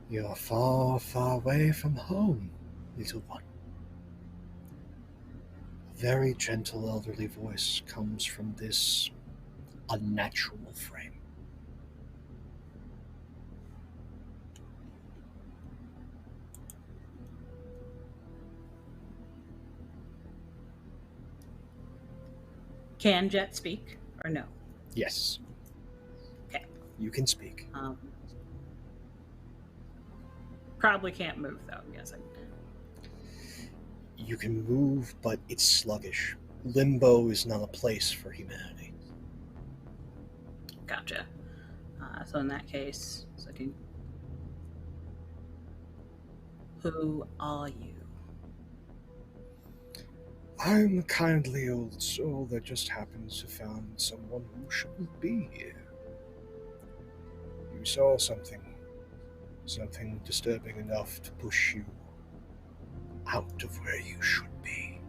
you're far, far away from home, little one. A very gentle elderly voice comes from this unnatural frame. Can Jet speak or no? Yes. Okay. You can speak. Probably can't move though, I'm guessing. You can move, but it's sluggish. Limbo is not a place for humanity. Gotcha. So in that case, who are you? I'm a kindly old soul that just happens to found someone who shouldn't be here. You saw something disturbing enough to push you out of where you should be.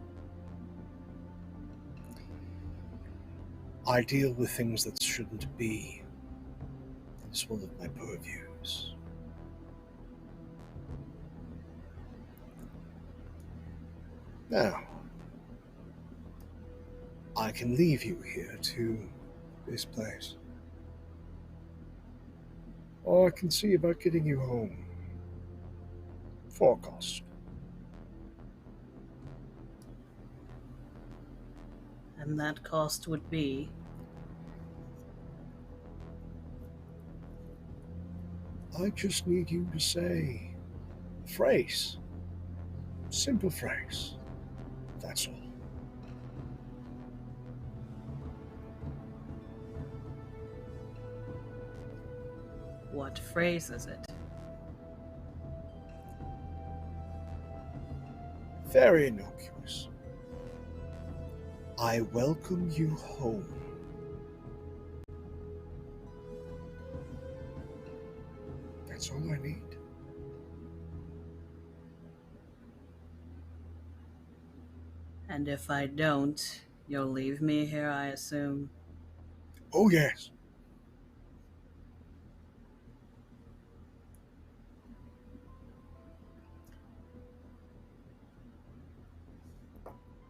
I deal with things that shouldn't be. It's one of my purviews. Now, I can leave you here to this place. Or I can see about getting you home. For cost. And that cost would be? I just need you to say a phrase. Simple phrase. That's all. What phrase is it? Very innocuous. I welcome you home. That's all I need. And if I don't, you'll leave me here, I assume? Oh, yes.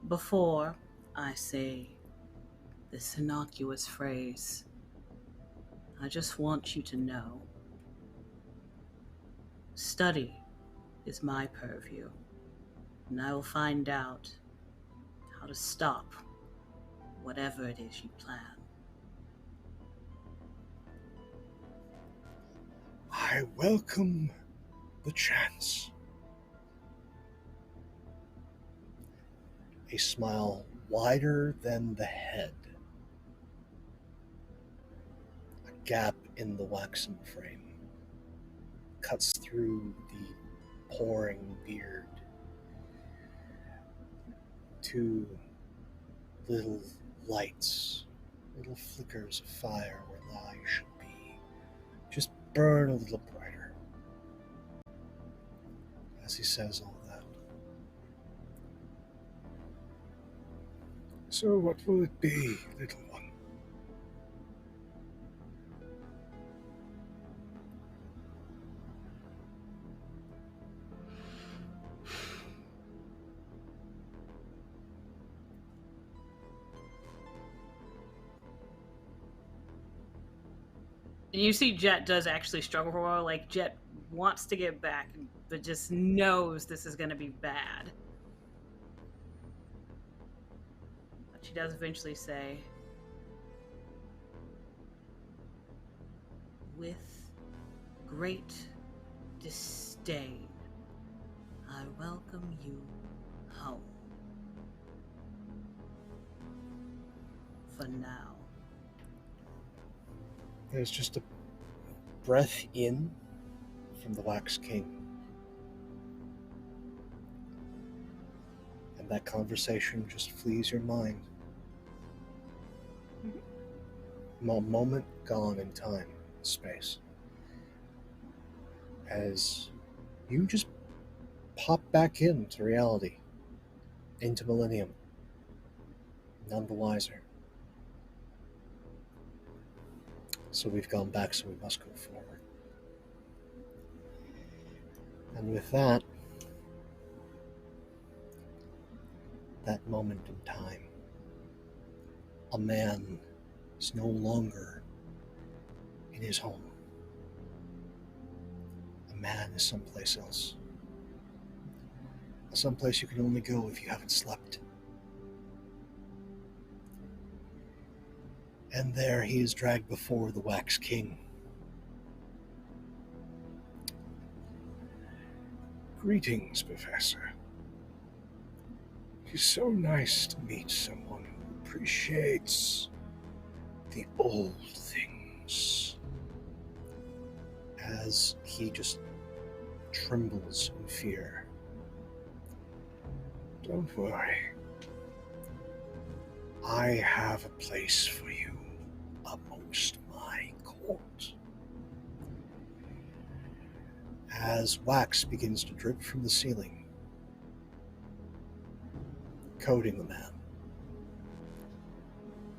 Before I say this innocuous phrase, I just want you to know, study is my purview, and I will find out how to stop whatever it is you plan. I welcome the chance. A smile wider than the head. A gap in the waxen frame cuts through the pouring beard. Two little lights, little flickers of fire where the eye should be. Just burn a little brighter. As he says all that. So what will it be, little one? And you see Jet does actually struggle for a while. Like, Jet wants to get back, but just knows this is going to be bad. But she does eventually say, with great disdain, I welcome you home. For now. There's just a breath in from the Wax King. And that conversation just flees your mind. A moment gone in time, space. As you just pop back into reality, into Millennium, none the wiser. So we've gone back, so we must go forward. And with that moment in time, a man is no longer in his home. A man is someplace else. Someplace you can only go if you haven't slept. And there he is dragged before the Wax King. Greetings, Professor. It's so nice to meet someone who appreciates the old things. As he just trembles in fear. Don't worry. I have a place for you amongst my court. As wax begins to drip from the ceiling, coating the man,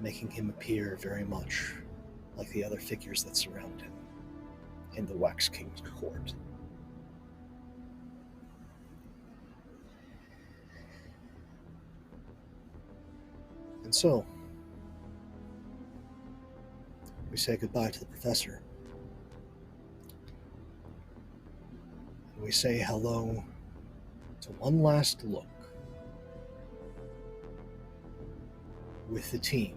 making him appear very much like the other figures that surround him in the Wax King's court. And so, we say goodbye to the professor. And we say hello to one last look with the team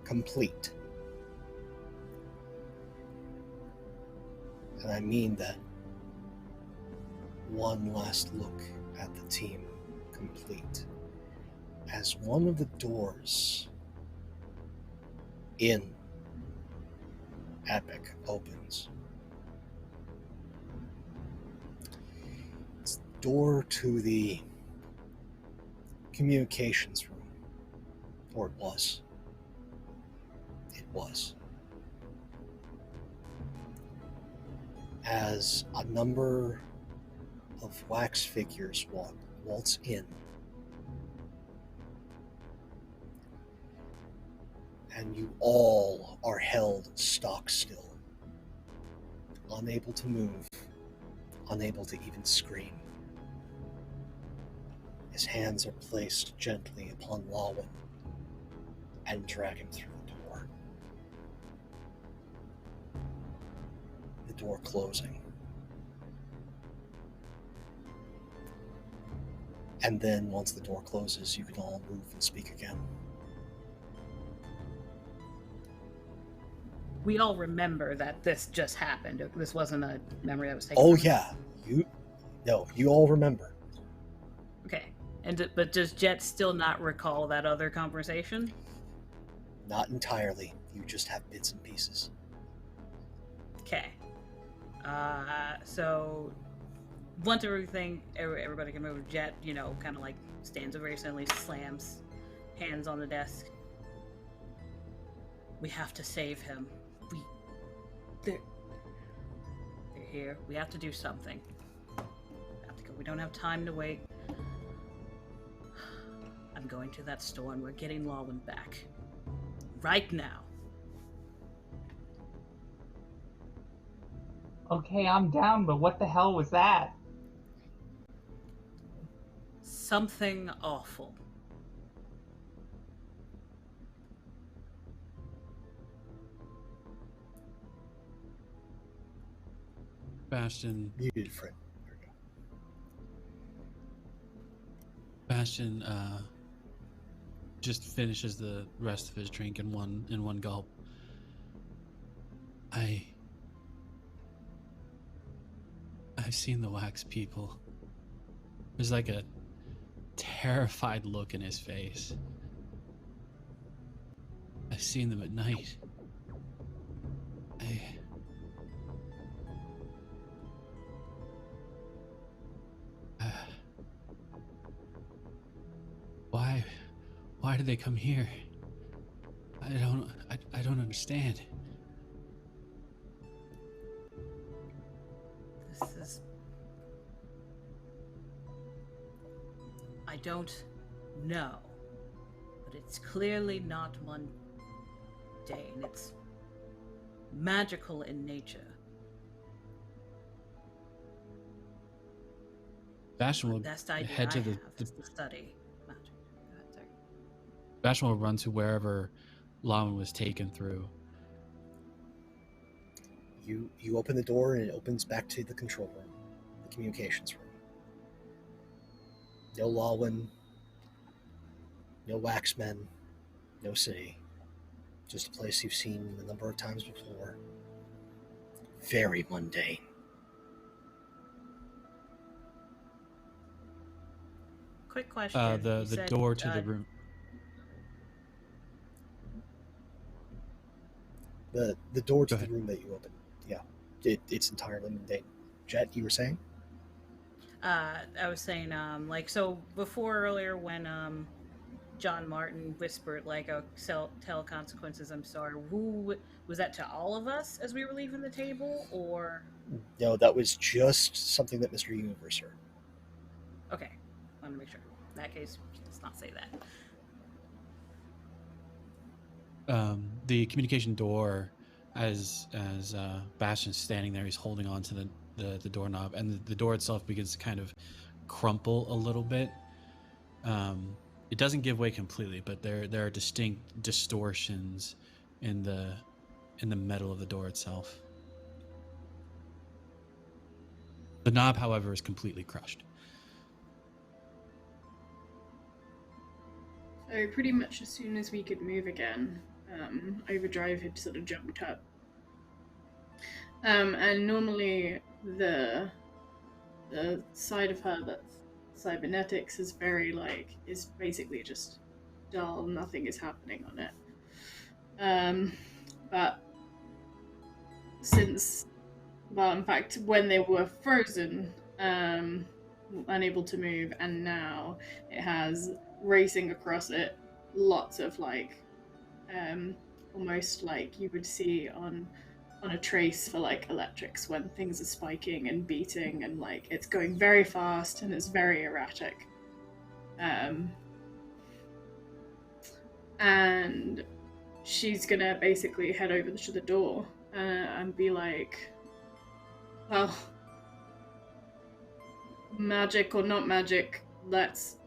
complete. And I mean that one last look at the team complete. As one of the doors in Epic opens. It's the door to the communications room. Or it was. It was. As a number of wax figures waltz in. And you all are held stock still, unable to move, unable to even scream. His hands are placed gently upon Lawin and drag him through the door. The door closing. And then once the door closes, you can all move and speak again. We all remember that this just happened. This wasn't a memory that was taken. Oh yeah, you all remember. Okay, but does Jet still not recall that other conversation? Not entirely. You just have bits and pieces. Okay. So once everybody can move, Jet, kind of like stands up very suddenly, slams hands on the desk. We have to save him. They're here. We have to do something. We have to go. We don't have time to wait. I'm going to that store and we're getting Lawin back. Right now. Okay, I'm down, but what the hell was that? Something awful. Bastian. Muted friend. There we go. Bastian just finishes the rest of his drink in one gulp. I've seen the wax people. There's like a terrified look in his face. I've seen them at night. Why did they come here? I don't understand. This is... I don't know. But it's clearly not mundane. It's magical in nature. Bastian will Best idea head to I the have is to study magic. Go ahead, sorry. Bastian will run to wherever Lawin was taken through. You open the door and it opens back to the control room, the communications room. No Lawin, no Waxmen, no city. Just a place you've seen a number of times before. Very mundane. Quick question. The You said, door to the room. The door to Go the ahead. room that you open. Yeah. It's entirely mundane. Jet, you were saying? I was saying, like, so before earlier when John Martin whispered, like, oh, tell consequences, I'm sorry, who was that to all of us as we were leaving the table, or? No, that was just something that Mr. Universe heard. Okay, wanted to make sure. In that case, let's not say that. The communication door, as Bastian's standing there, he's holding on to the doorknob, and the door itself begins to kind of crumple a little bit. It doesn't give way completely, but there are distinct distortions in the metal of the door itself. The knob, however, is completely crushed. So pretty much as soon as we could move again, Overdrive had sort of jumped up. And normally the side of her that's cybernetics is very is basically just dull, nothing is happening on it. But in fact, when they were frozen, unable to move, and now it has racing across it lots of almost like you would see on a trace for electrics when things are spiking and beating, and it's going very fast and it's very erratic. And she's gonna basically head over to the door and be like, well, magic or not magic, let's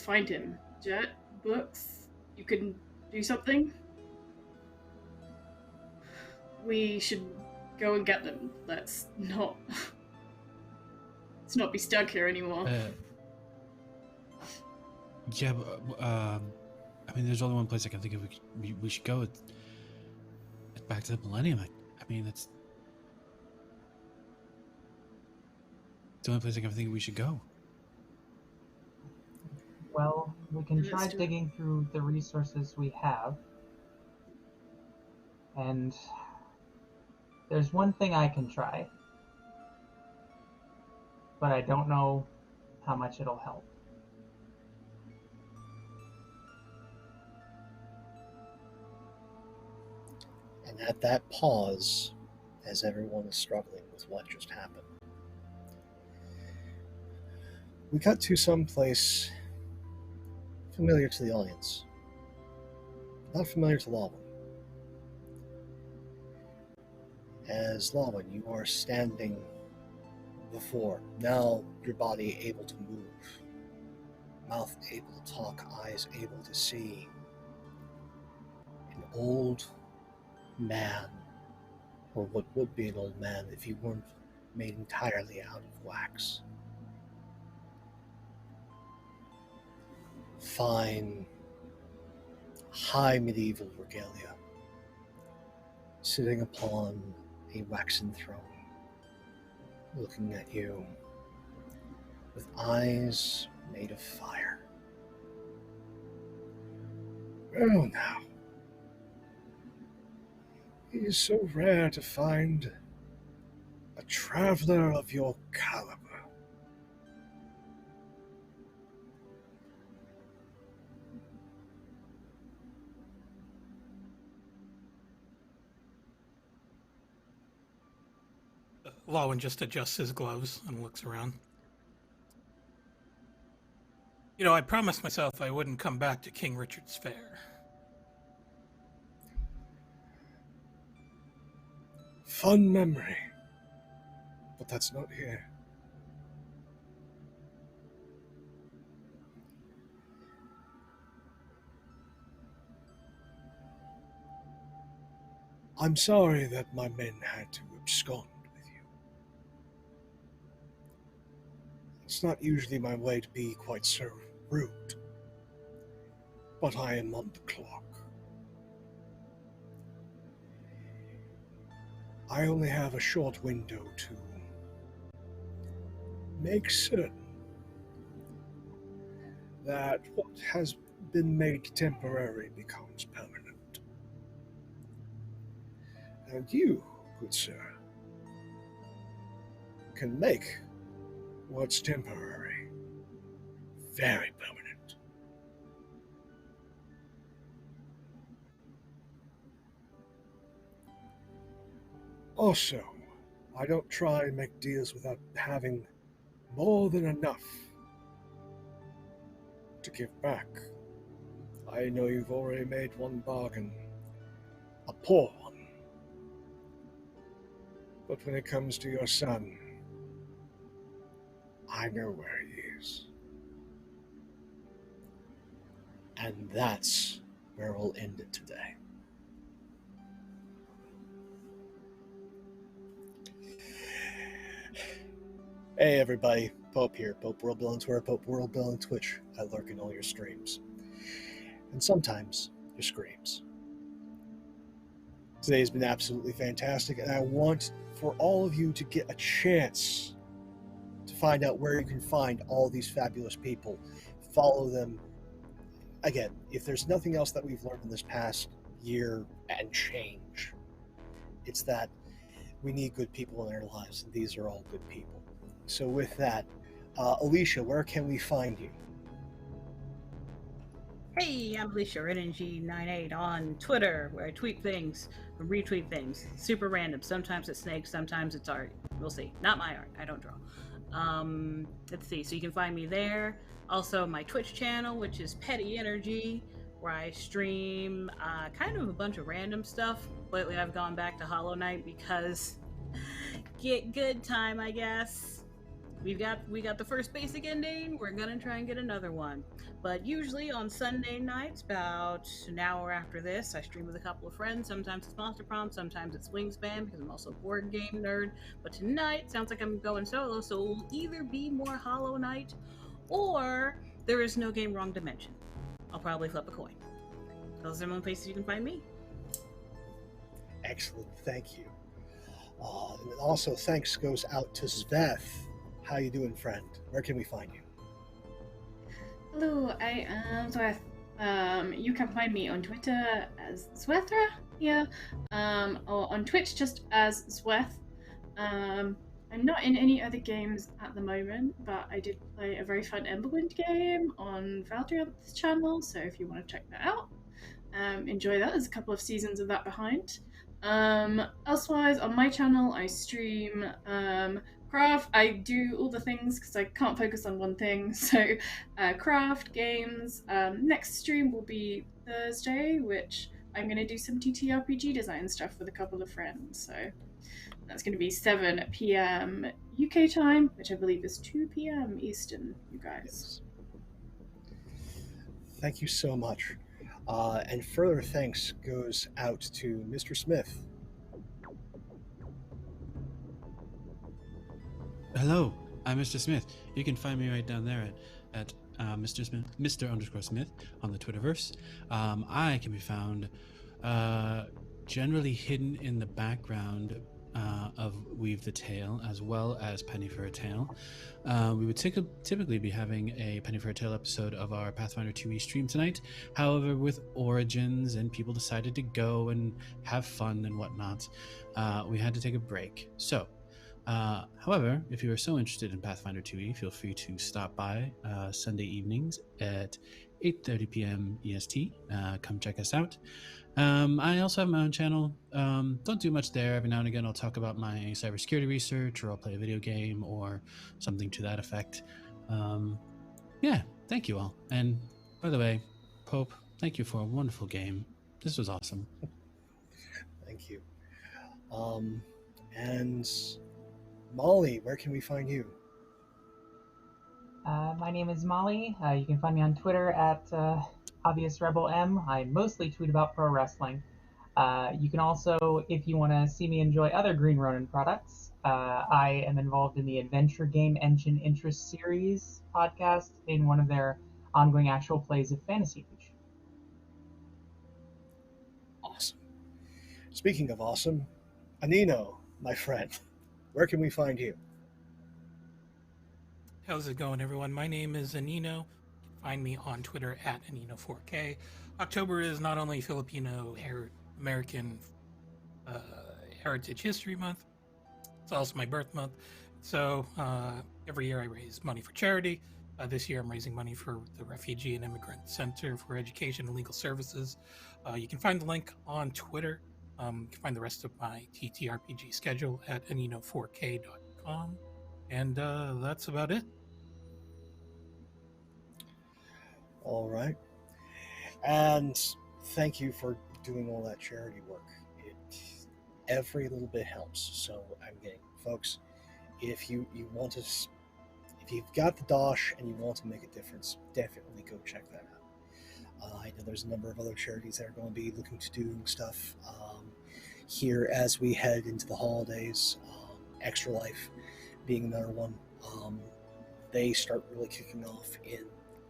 find him. Jet, books, you can do something? We should go and get them. Let's not be stuck here anymore. Yeah, but, I mean, there's only one place I can think of we should go. It's back to the Millennium. I mean, it's the only place I can think we should go. Well, we can try Let's do it. digging through the resources we have. And there's one thing I can try, but I don't know how much it'll help. And at that pause, as everyone is struggling with what just happened, we cut to some place familiar to the audience, not familiar to Lawin. As Lawin, you are standing before, now your body able to move, mouth able to talk, eyes able to see, an old man, or what would be an old man if he weren't made entirely out of wax. Fine, high medieval regalia, sitting upon a waxen throne, looking at you with eyes made of fire. Well now, it is so rare to find a traveler of your caliber. Lawin just adjusts his gloves and looks around. You know, I promised myself I wouldn't come back to King Richard's Fair. Fun memory. But that's not here. I'm sorry that my men had to abscond with you. It's not usually my way to be quite so rude, but I am on the clock. I only have a short window to make certain that what has been made temporary becomes permanent. And you, good sir, can make what's temporary very permanent. Also, I don't try and make deals without having more than enough to give back. I know you've already made one bargain, a poor one. But when it comes to your son, I know where he is. And that's where we'll end it today. Hey everybody, Pope here, Pope World Bill on Twitter, Pope World Bill on Twitch. I lurk in all your streams. And sometimes your screams. Today's been absolutely fantastic, and I want for all of you to get a chance to find out where you can find all these fabulous people. Follow them. Again, if there's nothing else that we've learned in this past year and change, it's that we need good people in our lives, and these are all good people. So with that, Alicia, where can we find you? Hey, I'm Alicia, NNG98 on Twitter, where I tweet things, retweet things. Super random. Sometimes it's snakes, sometimes it's art. We'll see. Not my art. I don't draw. Let's see. So you can find me there. Also, my Twitch channel, which is Petty Energy, where I stream kind of a bunch of random stuff. Lately, I've gone back to Hollow Knight because get good time, I guess. We got the first basic ending. We're gonna try and get another one. But usually on Sunday nights, about an hour after this, I stream with a couple of friends. Sometimes it's Monster Prom, sometimes it's Wingspan, because I'm also a board game nerd. But tonight, sounds like I'm going solo, so it will either be more Hollow Knight, or there is no game wrong dimension. I'll probably flip a coin. Those are the only places you can find me. Excellent, thank you. And also, thanks goes out to Sveth. How you doing, friend? Where can we find you? Hello, I am Zweth. You can find me on Twitter as Zwethra, or on Twitch just as Zweth. I'm not in any other games at the moment, but I did play a very fun Emberwind game on Valdrian's channel, so if you want to check that out, enjoy that. There's a couple of seasons of that behind. Elsewise, on my channel, I stream craft. I do all the things because I can't focus on one thing. So craft, games. Next stream will be Thursday, which I'm going to do some TTRPG design stuff with a couple of friends. So that's going to be 7 p.m. UK time, which I believe is 2 p.m. Eastern, you guys. Thank you so much. And further thanks goes out to Mr. Smith. Hello, I'm Mr. Smith. You can find me right down there at Mr. Smith, Mr._Smith on the Twitterverse. I can be found generally hidden in the background of Weave the Tale, as well as Penny for a Tale. We would typically be having a Penny for a Tale episode of our Pathfinder 2e stream tonight. However, with Origins and people decided to go and have fun and whatnot, we had to take a break. So, however, if you are so interested in Pathfinder 2e, feel free to stop by Sunday evenings at 8:30 p.m. EST. Come check us out. I also have my own channel. Don't do much there. Every now and again, I'll talk about my cybersecurity research, or I'll play a video game, or something to that effect. Yeah, thank you all. And by the way, Pope, thank you for a wonderful game. This was awesome. Thank you. And Molly, where can we find you? My name is Molly. You can find me on Twitter at Obvious Rebel M. I mostly tweet about pro wrestling. You can also, if you want to see me enjoy other Green Ronin products, I am involved in the Adventure Game Engine Interest Series podcast in one of their ongoing actual plays of Fantasy Reach. Awesome. Speaking of awesome, Anino, my friend, where can we find you? How's it going, everyone? My name is Anino. You can find me on Twitter at Anino4K. October is not only Filipino American Heritage History Month, it's also my birth month. So every year I raise money for charity. This year I'm raising money for the Refugee and Immigrant Center for Education and Legal Services. You can find the link on Twitter. You can find the rest of my TTRPG schedule at anino4k.com. And that's about it. All right. And thank you for doing all that charity work. Every little bit helps. So I'm getting, folks, if you want to, if you've got the dosh and you want to make a difference, definitely go check that out. I know there's a number of other charities that are going to be looking to do stuff here as we head into the holidays. Extra Life being another one. They start really kicking off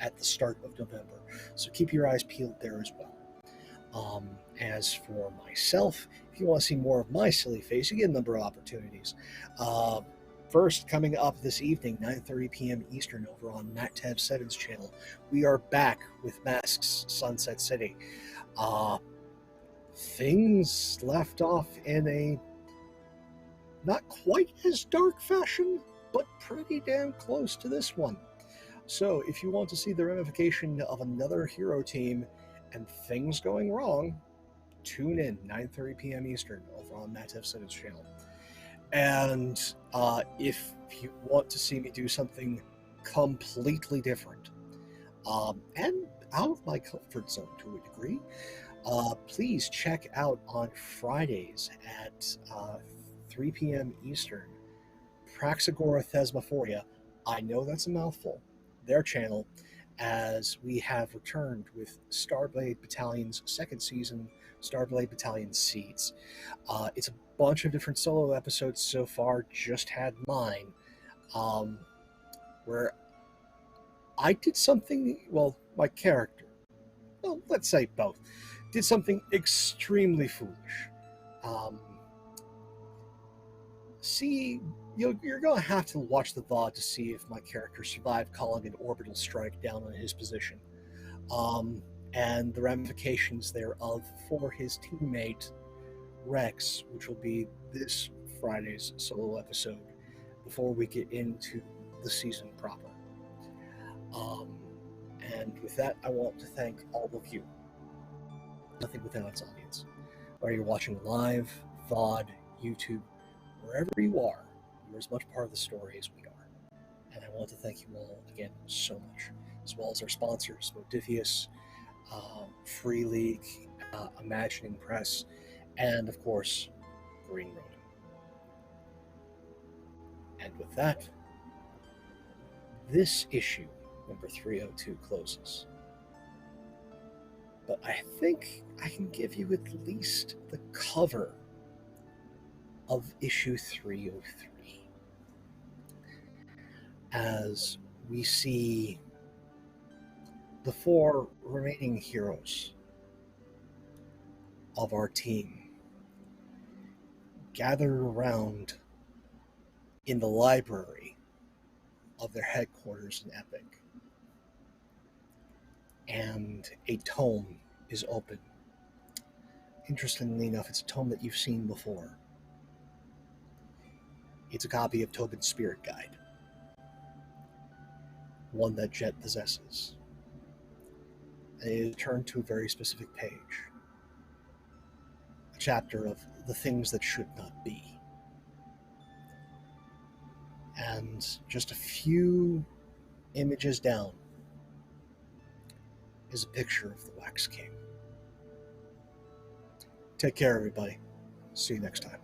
at the start of November, so keep your eyes peeled there as well. As for myself, if you want to see more of my silly face, you get a number of opportunities. First, coming up this evening, 9:30 p.m. Eastern, over on Matt Tab 7's channel, we are back with Masks Sunset City. Things left off in a not quite as dark fashion, but pretty damn close to this one. So if you want to see the ramification of another hero team and things going wrong, tune in 9:30 p.m. Eastern over on Matt F. Sinn's channel. And if you want to see me do something completely different and out of my comfort zone to a degree, please check out on Fridays at 3 p.m. Eastern, Praxagora Thesmophoria. I know that's a mouthful. Their channel, as we have returned with Starblade Battalion's second season, Starblade Battalion Seeds. It's a bunch of different solo episodes so far, just had mine, where I did something, well, my character, well, let's say both, did something extremely foolish. You're going to have to watch the VOD to see if my character survived calling an orbital strike down on his position, and the ramifications thereof for his teammate Rex, which will be this Friday's solo episode before we get into the season proper. And with that, I want to thank all of you. Nothing without its audience. Whether you're watching live, VOD, YouTube, wherever you are, you're as much part of the story as we are. And I want to thank you all again so much, as well as our sponsors, Modifius, Free League, Imagining Press, and of course, Green Ronin. And with that, this issue, number 302, closes. But I think I can give you at least the cover of issue 303, as we see the four remaining heroes of our team gathered around in the library of their headquarters in Epic, and a tome is open. Interestingly enough, it's a tome that you've seen before. It's a copy of Tobin's Spirit Guide, one that Jet possesses. And you turn to a very specific page. A chapter of the things that should not be. And just a few images down is a picture of the Wax King. Take care, everybody. See you next time.